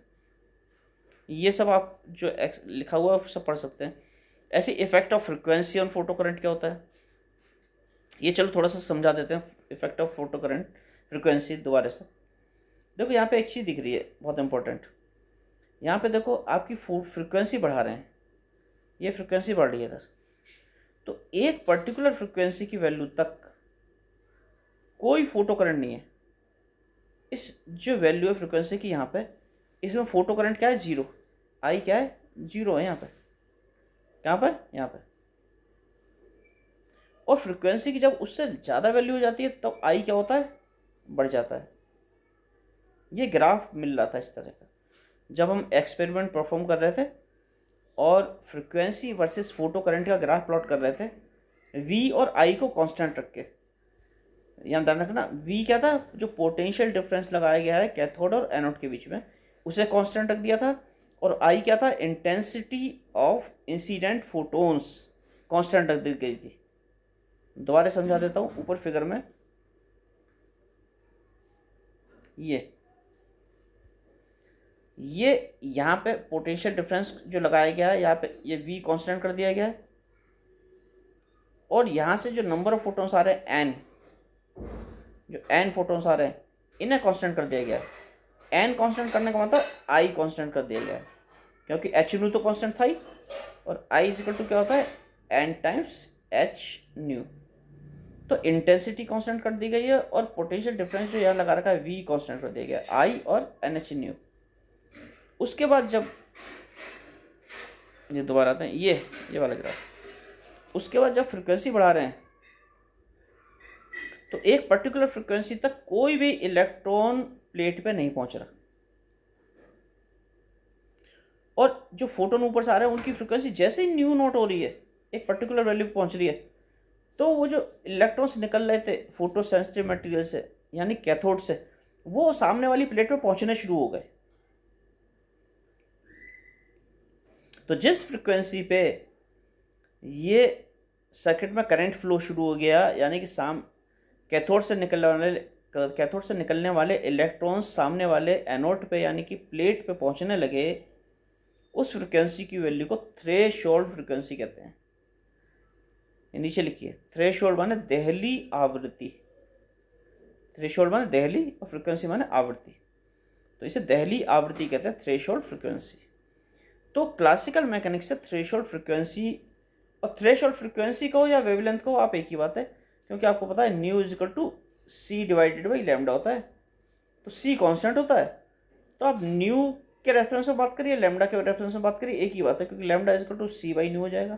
ये सब आप जो लिखा हुआ है वो सब पढ़ सकते हैं। ऐसे effect of frequency on photo current क्या होता है, ये चलो थोड़ा सा समझा देते हैं। Effect of photo current frequency दोबारा से देखो, यहाँ पे एक चीज़ दिख रही है बहुत इंपॉर्टेंट। यहाँ पे देखो आपकी फ्रिक्वेंसी बढ़ा रहे हैं, ये फ्रिक्वेंसी बढ़ रही है इधर। तो एक पर्टिकुलर फ्रिक्वेंसी की वैल्यू तक कोई फोटो करंट नहीं है। इस जो वैल्यू है फ्रिक्वेंसी की यहाँ पे, इसमें फोटो करंट क्या है, जीरो। आई क्या है, जीरो है यहाँ पे, कहाँ पर, यहाँ पे। और फ्रिक्वेंसी की जब उससे ज़्यादा वैल्यू हो जाती है तब आई क्या होता है, बढ़ जाता है। ये ग्राफ मिल रहा था इस तरह का जब हम एक्सपेरिमेंट परफॉर्म कर रहे थे और फ्रिक्वेंसी वर्सेस फोटो करंट का ग्राफ प्लॉट कर रहे थे, वी और आई को कांस्टेंट रख के। यहाँ ध्यान रखना, वी क्या था, जो पोटेंशियल डिफरेंस लगाया गया है कैथोड और एनोड के बीच में, उसे कांस्टेंट रख दिया था। और आई क्या था, intensity of incident photons constant रख दी गई थी। दोबारा समझा देता हूँ, ऊपर फिगर में ये यहाँ पे पोटेंशियल डिफरेंस जो लगाया गया है, यहाँ पे ये वी कांस्टेंट कर दिया गया है। और यहाँ से जो नंबर ऑफ फोटोन्स आ रहे हैं एन, जो एन फोटोन्स आ रहे हैं, इन्हें कांस्टेंट कर दिया गया है। एन कांस्टेंट करने का मतलब आई कांस्टेंट कर दिया गया है, क्योंकि एच न्यू तो कांस्टेंट था ही, और आई इज इक्वल टू क्या होता है, एन टाइम्स एच न्यू। तो इंटेंसिटी कांस्टेंट कर दी गई है और पोटेंशियल डिफरेंस जो यहाँ लगा रखा है वी कांस्टेंट कर दिया गया है, आई और एन एच न्यू। उसके बाद जब ये दोबारा आते हैं, ये वाला ग्राफ, उसके बाद जब फ्रिक्वेंसी बढ़ा रहे हैं तो एक पर्टिकुलर फ्रिक्वेंसी तक कोई भी इलेक्ट्रॉन प्लेट पे नहीं पहुंच रहा, और जो फोटोन ऊपर से आ रहे हैं उनकी फ्रिक्वेंसी जैसे ही न्यू नोट हो रही है, एक पर्टिकुलर वैल्यू पे पहुंच रही है, तो वो जो इलेक्ट्रॉन्स निकल रहे थे फोटो सेंसिटिव मटेरियल से यानी कैथोड से, वो सामने वाली प्लेट पे पहुंचने शुरू हो गए। तो जिस फ्रिक्वेंसी पे ये सर्किट में करंट फ्लो शुरू हो गया, यानी कि कैथोड से निकलने वाले इलेक्ट्रॉन्स सामने वाले एनोड पे यानी कि प्लेट पे पहुंचने लगे, उस फ्रिक्वेंसी की वैल्यू को थ्रेशोल्ड फ्रिक्वेंसी कहते हैं। नीचे लिखिए, थ्रेशोल्ड माने दहली आवृत्ति, थ्रेशोल्ड माने दहली और फ्रिक्वेंसी माने आवृत्ति, तो इसे दहली आवृत्ति कहते हैं, थ्रेशोल्ड फ्रिक्वेंसी। तो क्लासिकल मैकेनिक्स से थ्रेशोल्ड फ्रिक्वेंसी, और थ्रेशोल्ड फ्रिक्वेंसी को या वेवलेंथ को आप एक ही बात है, क्योंकि आपको पता है nu is equal to c divided by lambda होता है, तो सी कांस्टेंट होता है। तो आप न्यू के रेफरेंस में बात करिए, लैम्डा के रेफरेंस में बात करिए, एक ही बात है, क्योंकि lambda is equal to c by nu हो जाएगा।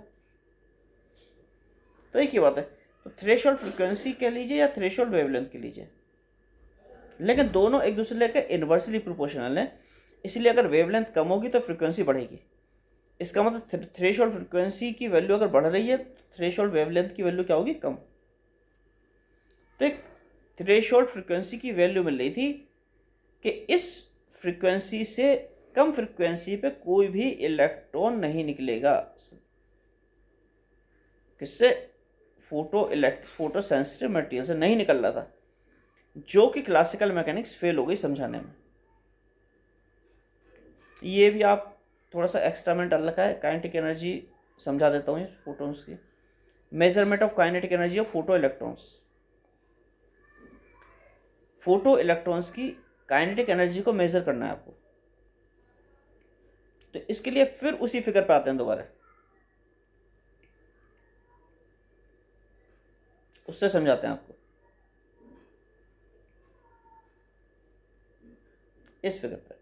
तो एक ही बात है। तो थ्रेशोल्ड फ्रिक्वेंसी कह लीजिए या थ्रेशोल्ड वेवलेंथ कह लीजिए, लेकिन दोनों एक दूसरे के इन्वर्सली प्रोपोर्शनल हैं। इसलिए अगर वेवलेंथ कम होगी तो फ्रिक्वेंसी बढ़ेगी। इसका मतलब थ्रेशोल्ड फ्रिक्वेंसी की वैल्यू अगर बढ़ रही है, थ्रेशोल्ड वेवलेंथ की वैल्यू क्या होगी? कम। तो एक थ्रेशोल्ड फ्रिक्वेंसी की वैल्यू मिल रही थी कि इस फ्रिक्वेंसी से कम फ्रिक्वेंसी पे कोई भी इलेक्ट्रॉन नहीं निकलेगा। किससे? फोटो सेंसिटिव मटेरियल से नहीं निकल रहा था, जो कि क्लासिकल मैकेनिक्स फेल हो गई समझाने में। ये भी आप थोड़ा सा एक्सपेरिमेंट अलग है। काइनेटिक एनर्जी समझा देता हूँ इस फोटोन्स की। Measurement of kinetic energy of photo electrons. Photo electrons की काइनेटिक एनर्जी को मेजर करना है आपको। तो इसके लिए फिर उसी फिगर पे आते हैं दोबारा, उससे समझाते हैं आपको। इस फिगर पे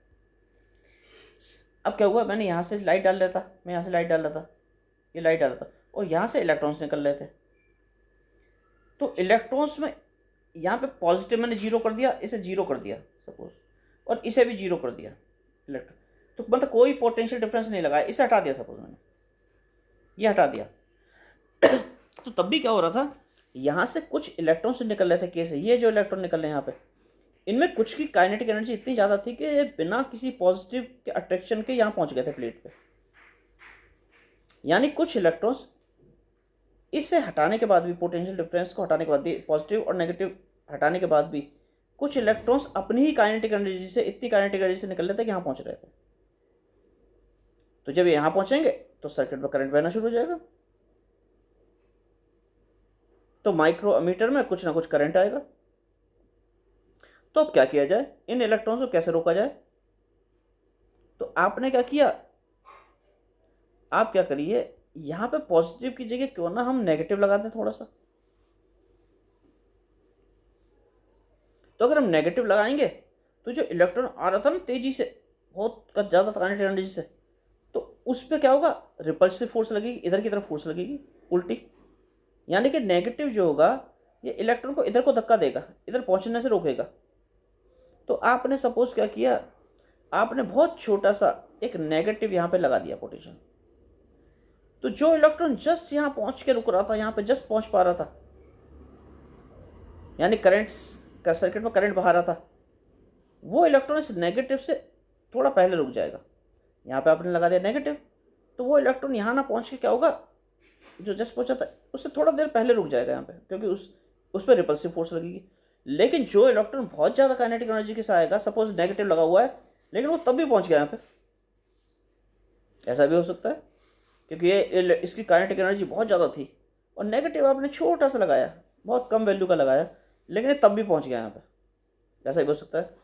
अब क्या हुआ, मैंने यहाँ से लाइट डाल रहा था, मैं यहाँ से लाइट डाल रहा था, ये लाइट डाल रहा था, और यहाँ से इलेक्ट्रॉन्स निकल रहे थे। तो इलेक्ट्रॉन्स में यहाँ पे पॉजिटिव मैंने जीरो कर दिया, इसे जीरो कर दिया सपोज, और इसे भी जीरो कर दिया इलेक्ट्रॉन। तो मतलब कोई पोटेंशियल डिफरेंस नहीं लगाया, इसे हटा दिया सपोज मैंने, ये हटा दिया। तो तब भी क्या हो रहा था, यहाँ से कुछ इलेक्ट्रॉन्स निकल रहे थे कैसे, ये जो इलेक्ट्रॉन निकल रहे हैं यहाँ पे, इनमें कुछ की काइनेटिक एनर्जी इतनी ज़्यादा थी कि बिना किसी पॉजिटिव के अट्रैक्शन के यहाँ पहुँच गए थे प्लेट पे। यानी कुछ इलेक्ट्रॉन्स इससे हटाने के बाद भी, पोटेंशियल डिफरेंस को हटाने के बाद भी, पॉजिटिव और नेगेटिव हटाने के बाद भी, कुछ इलेक्ट्रॉन्स अपनी ही काइनेटिक एनर्जी से, इतनी काइनेटिक एनर्जी से निकल रहे थे कि यहाँ पहुँच रहे थे। तो जब यहाँ पहुँचेंगे तो सर्किट में करंट बहना शुरू हो जाएगा। तो माइक्रोमीटर में कुछ ना कुछ करंट आएगा। तो अब क्या किया जाए, इन इलेक्ट्रॉन्स को कैसे रोका जाए? तो आपने क्या किया, आप क्या करिए, यहां पे पॉजिटिव की जगह क्यों ना हम नेगेटिव लगा दें थोड़ा सा। तो अगर हम नेगेटिव लगाएंगे तो जो इलेक्ट्रॉन आ रहा था ना तेजी से, बहुत ज़्यादा काइनेटिक एनर्जी से, तो उस पर क्या होगा, रिपल्सिव फोर्स लगेगी, इधर की तरफ फोर्स लगेगी उल्टी। यानी कि नेगेटिव जो होगा ये इलेक्ट्रॉन को इधर को धक्का देगा, इधर पहुंचने से रोकेगा। तो आपने सपोज क्या किया, आपने बहुत छोटा सा एक नेगेटिव यहाँ पे लगा दिया पोटेंशियल। तो जो इलेक्ट्रॉन जस्ट यहाँ पहुँच के रुक रहा था, यहाँ पे जस्ट पहुँच पा रहा था, यानी करंट का सर्किट में करंट बहा रहा था, वो इलेक्ट्रॉन इस नेगेटिव से थोड़ा पहले रुक जाएगा। यहाँ पे आपने लगा दिया नेगेटिव, तो वो इलेक्ट्रॉन यहाँ ना पहुँच के क्या होगा, जो जस्ट पहुँचा था उससे थोड़ा देर पहले रुक जाएगा यहाँ पे, क्योंकि उस पर रिपल्सिव फोर्स लगेगी। लेकिन जो इलेक्ट्रॉन बहुत ज़्यादा काइनेटिक एनर्जी के साथ आएगा, सपोज नेगेटिव लगा हुआ है लेकिन वो तब भी पहुँच गया यहाँ पे, ऐसा भी हो सकता है, क्योंकि ये इसकी काइनेटिक एनर्जी बहुत ज़्यादा थी और नेगेटिव आपने छोटा सा लगाया, बहुत कम वैल्यू का लगाया, लेकिन तब भी पहुँच गया यहाँ पे, ऐसा भी हो सकता है।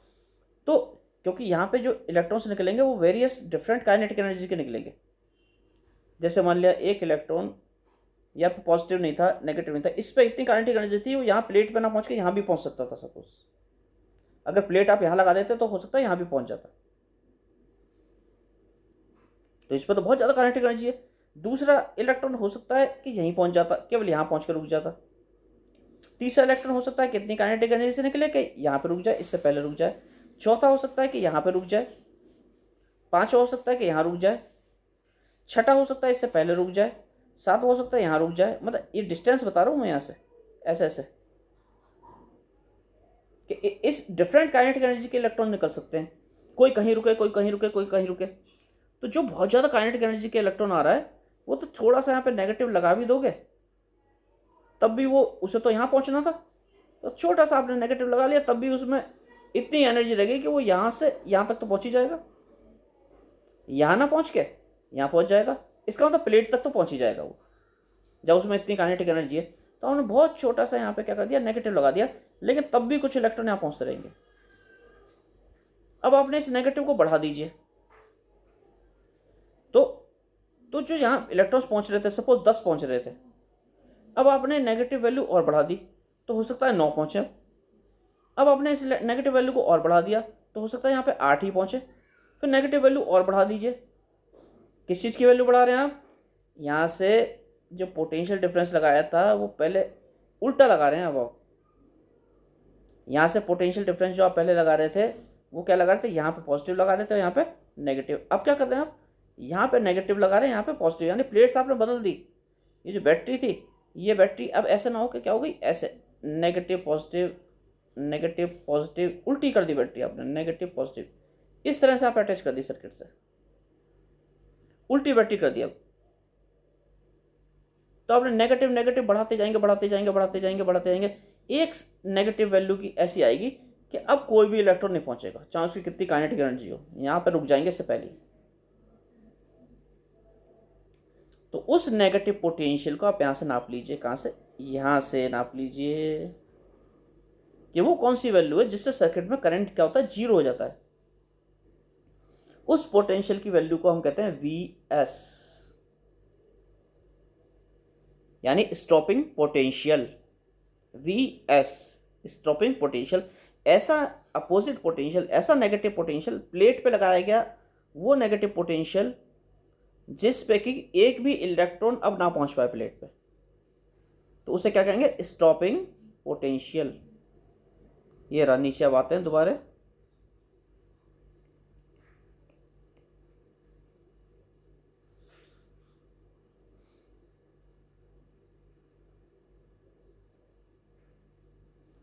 तो क्योंकि यहाँ पे जो इलेक्ट्रॉन्स निकलेंगे वो वेरियस डिफरेंट काइनेटिक एनर्जी के निकलेंगे। जैसे मान लिया एक इलेक्ट्रॉन या पॉजिटिव नहीं था, नेगेटिव नहीं था, इस पर इतनी काइनेटिक एनर्जी थी, वो यहाँ प्लेट पे ना पहुँच के यहाँ भी पहुँच सकता था। सपोज अगर प्लेट आप यहाँ लगा देते तो हो सकता है यहाँ भी पहुँच जाता। तो इस पर तो बहुत ज़्यादा काइनेटिक एनर्जी है। दूसरा इलेक्ट्रॉन हो सकता है कि यहीं पहुँच जाता, केवल यहाँ पहुँच कर रुक जाता। तीसरा इलेक्ट्रॉन हो सकता है कितनी काइनेटिक एनर्जी से निकले कि यहाँ पे रुक जाए, इससे पहले रुक जाए। चौथा हो सकता है कि यहाँ पे रुक जाए। पाँचवा हो सकता है कि यहाँ रुक जाए। छठा हो सकता है इससे पहले रुक जाए। सातवां हो सकता है यहाँ रुक जाए। मतलब ये डिस्टेंस बता रहा हूँ मैं यहाँ से, ऐसे ऐसे कि इस डिफरेंट काइनेटिक एनर्जी के इलेक्ट्रॉन निकल सकते हैं। कोई कहीं रुके, कोई कहीं रुके, कोई कहीं रुके। तो जो बहुत ज़्यादा काइनेटिक एनर्जी के इलेक्ट्रॉन आ रहा है वो तो थोड़ा सा यहाँ पे नेगेटिव लगा भी दोगे तब भी वो, उसे तो यहाँ पहुँचना था, तो छोटा सा आपने नेगेटिव लगा लिया तब भी उसमें इतनी एनर्जी लगेगी कि वो यहाँ से यहाँ तक तो पहुँच ही जाएगा। यहाँ ना पहुँच के यहाँ पहुँच जाएगा, इसका मतलब प्लेट तक तो पहुँच ही जाएगा वो, जब उसमें इतनी काइनेटिक एनर्जी है। तो हमने बहुत छोटा सा यहाँ पे क्या कर दिया, नेगेटिव लगा दिया, लेकिन तब भी कुछ इलेक्ट्रॉन यहाँ पहुँचते रहेंगे। अब आपने इस नेगेटिव को बढ़ा दीजिए, तो जो यहाँ इलेक्ट्रॉन्स पहुँच रहे थे, सपोज 10 पहुँच रहे थे, अब आपने नेगेटिव वैल्यू और बढ़ा दी तो हो सकता है 9 पहुँचे। अब आपने इस नेगेटिव वैल्यू को और बढ़ा दिया तो हो सकता है यहाँ पे 8 ही पहुँचे। फिर नेगेटिव वैल्यू और बढ़ा दीजिए। किस चीज़ की वैल्यू बढ़ा रहे हैं आप, यहाँ से जो पोटेंशियल डिफरेंस लगाया था वो पहले उल्टा लगा रहे हैं। अब आप यहाँ से पोटेंशियल डिफरेंस जो आप पहले लगा रहे थे वो क्या लगा रहे थे, यहाँ पे पॉजिटिव लगा रहे थे, यहाँ पे नेगेटिव। अब क्या कर रहे हैं आप, यहाँ पे नेगेटिव लगा रहे हैं, यहाँ पे पॉजिटिव, यानी प्लेट्स आपने बदल दी। ये जो बैटरी थी, ये बैटरी अब ऐसे ना हो कि क्या हो गई, ऐसे नेगेटिव पॉजिटिव उल्टी कर दी बैटरी आपने, नेगेटिव पॉजिटिव, इस तरह से आप अटैच कर दी सर्किट से, उल्टी बैटरी कर दी। अब तो आपने नेगेटिव नेगेटिव बढ़ाते जाएंगे, एक नेगेटिव वैल्यू की ऐसी आएगी कि अब कोई भी इलेक्ट्रॉन नहीं पहुंचेगा, चाहे उसकी कितनी काइनेटिक एनर्जी हो, यहाँ पर रुक जाएंगे इससे पहले। तो उस नेगेटिव पोटेंशियल को आप यहाँ से नाप लीजिए, कहाँ से, यहाँ से नाप लीजिए कि वो कौन सी वैल्यू है जिससे सर्किट में करंट क्या होता है, जीरो हो जाता है। उस पोटेंशियल की वैल्यू को हम कहते हैं Vs, यानी stopping potential. Vs stopping potential, ऐसा अपोजिट पोटेंशियल, ऐसा नेगेटिव पोटेंशियल प्लेट पे लगाया गया, वो नेगेटिव पोटेंशियल जिस पे कि एक भी इलेक्ट्रॉन अब ना पहुंच पाए प्लेट पे, तो उसे क्या कहेंगे, स्टॉपिंग पोटेंशियल। ये रहा, नीचे अब आते हैं दोबारा।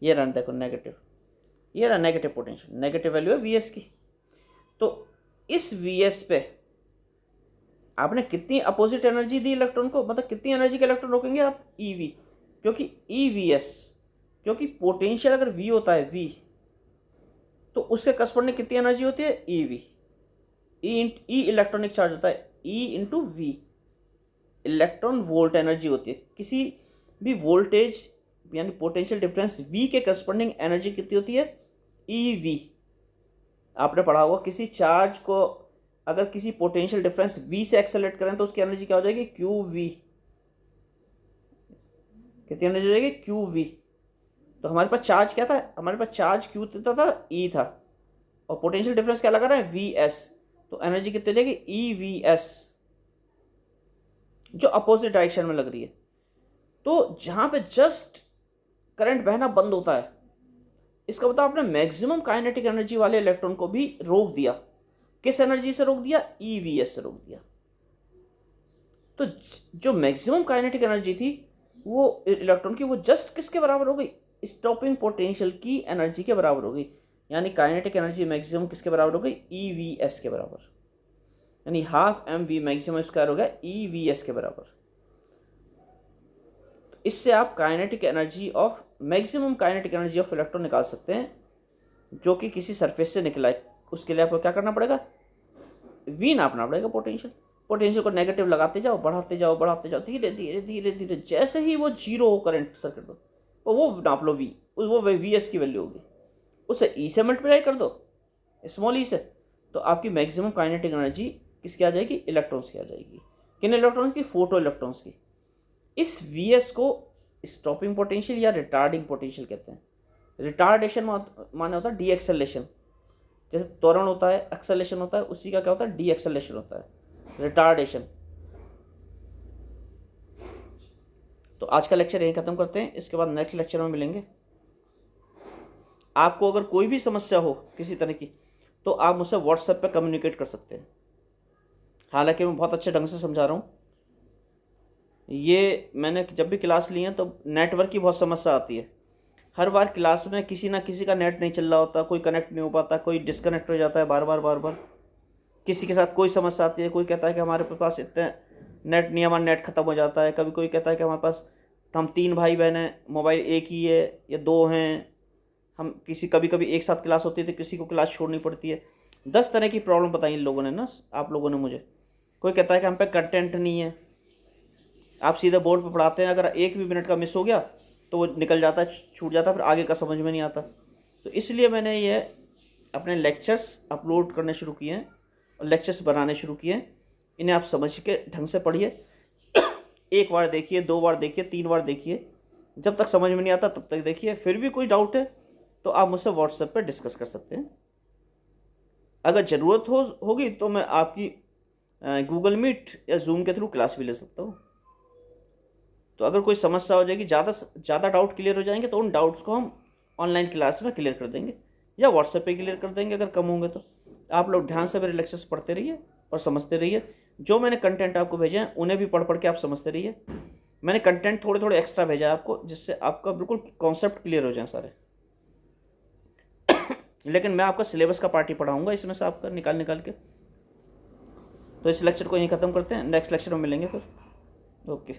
ये रहा देखो नेगेटिव, ये रहा नेगेटिव पोटेंशियल, नेगेटिव वैल्यू है Vs की। तो इस Vs पे आपने कितनी अपोजिट एनर्जी दी इलेक्ट्रॉन को, मतलब कितनी एनर्जी के इलेक्ट्रॉन रोकेंगे आप, EV, क्योंकि EVs, क्योंकि पोटेंशियल अगर V होता है, V, तो उसके करस्पॉन्डिंग कितनी एनर्जी होती है, EV। E इलेक्ट्रॉनिक चार्ज होता है, E into V electron volt energy होती है। किसी भी वोल्टेज यानी पोटेंशियल डिफरेंस V के करस्पॉन्डिंग एनर्जी कितनी होती है, EV। आपने पढ़ा होगा किसी चार्ज को अगर किसी पोटेंशियल डिफरेंस V से एक्सेलरेट करें तो उसकी एनर्जी क्या हो जाएगी, QV। कितनी एनर्जी हो जाएगी, QV। तो हमारे पास चार्ज क्या था, हमारे पास चार्ज Q था, E था, और पोटेंशियल डिफरेंस क्या लगा रहा है, Vs, तो एनर्जी कितनी हो जाएगी, EVs, जो अपोजिट डायरेक्शन में लग रही है। तो जहां पे जस्ट करंट बहना बंद होता है, इसका मतलब आपने मैक्सिमम काइनेटिक एनर्जी वाले इलेक्ट्रॉन को भी रोक दिया। किस एनर्जी से रोक दिया, EVs से रोक दिया। तो जो मैक्सिमम काइनेटिक एनर्जी थी वो इलेक्ट्रॉन की, वो जस्ट किसके बराबर हो गई, स्टॉपिंग पोटेंशियल की एनर्जी के बराबर हो गई। यानी काइनेटिक एनर्जी मैक्सिमम किसके बराबर हो गई, EVs के बराबर, यानी हाफ mv मैक्सिमम स्क्वायर हो गया EVs के बराबर। इससे आप kinetic energy of maximum kinetic energy of electron निकाल सकते हैं जो कि किसी सरफेस से निकला है। उसके लिए आपको क्या करना पड़ेगा, V नापना पड़ेगा पोटेंशियल को नेगेटिव लगाते जाओ, बढ़ाते जाओ, धीरे धीरे धीरे धीरे, जैसे ही वो जीरो हो करंट सर्किट में, वो नाप लो V, वो Vs की वैल्यू होगी, उसे E से मल्टीप्लाई कर दो, स्मॉल ई से, तो आपकी मैक्सिमम काइनेटिक एनर्जी किसकी आ जाएगी, इलेक्ट्रॉन्स की आ जाएगी। किन इलेक्ट्रॉन्स की, फोटो इलेक्ट्रॉन्स की। इस Vs को स्टॉपिंग पोटेंशियल या रिटार्डिंग पोटेंशियल कहते हैं। रिटार्डेशन माने होता है डी एक्सेलेशन, जैसे त्वरण होता है, एक्सेलेशन होता है, उसी का क्या होता है, डी एक्सेलेशन होता है, रिटार्डेशन। तो आज का लेक्चर यहीं ख़त्म करते हैं, इसके बाद नेक्स्ट लेक्चर में मिलेंगे। आपको अगर कोई भी समस्या हो किसी तरह की तो आप मुझसे व्हाट्सएप पे कम्युनिकेट कर सकते हैं। हालांकि मैं बहुत अच्छे ढंग से समझा रहा हूँ। ये मैंने जब भी क्लास ली है तो नेटवर्क की बहुत समस्या आती है। हर बार क्लास में किसी ना किसी का नेट नहीं चल रहा होता, कोई कनेक्ट नहीं हो पाता, कोई डिस्कनेक्ट हो जाता है बार बार। किसी के साथ कोई समस्या आती है, कोई कहता है कि हमारे पास इतने नेट नहीं, हमारा नेट ख़त्म हो जाता है। कभी कोई कहता है कि हमारे पास, हम 3 भाई बहन हैं, मोबाइल एक ही है या 2 हैं, हम कभी एक साथ क्लास होती है तो किसी को क्लास छोड़नी पड़ती है। 10 तरह की प्रॉब्लम बताई इन लोगों ने ना, आप लोगों ने मुझे। कोई कहता है कि हम पे कंटेंट नहीं है, आप सीधे बोर्ड पे पढ़ाते हैं, अगर 1 भी मिनट का मिस हो गया तो वो निकल जाता है, छूट जाता है, फिर आगे का समझ में नहीं आता। तो इसलिए मैंने ये अपने लेक्चर्स अपलोड करने शुरू किए हैं और लेक्चर्स बनाने शुरू किए हैं। इन्हें आप समझ के ढंग से पढ़िए, 1 बार देखिए, 2 बार देखिए, 3 बार देखिए, जब तक समझ में नहीं आता तब तक देखिए। फिर भी कोई डाउट है तो आप मुझसे व्हाट्सएप पर डिस्कस कर सकते हैं। अगर ज़रूरत होगी तो मैं आपकी गूगल मीट या जूम के थ्रू क्लास भी ले सकता हूँ। तो अगर कोई समस्या हो जाएगी, ज़्यादा डाउट क्लियर हो जाएंगे, तो उन डाउट्स को हम ऑनलाइन क्लास में क्लियर कर देंगे या व्हाट्सएप पे क्लियर कर देंगे अगर कम होंगे तो। आप लोग ध्यान से मेरे लेक्चर्स पढ़ते रहिए और समझते रहिए। जो मैंने कंटेंट आपको भेजे हैं उन्हें भी पढ़ के आप समझते रहिए। मैंने कंटेंट थोड़े थोड़े एक्स्ट्रा भेजा है आपको, जिससे आपका बिल्कुल कॉन्सेप्ट क्लियर हो जाए सारे। लेकिन मैं आपका सिलेबस का पार्ट ही पढ़ाऊँगा इसमें से आपका निकाल के। तो इस लेक्चर को यहीं ख़त्म करते हैं, नेक्स्ट लेक्चर में मिलेंगे फिर। ओके।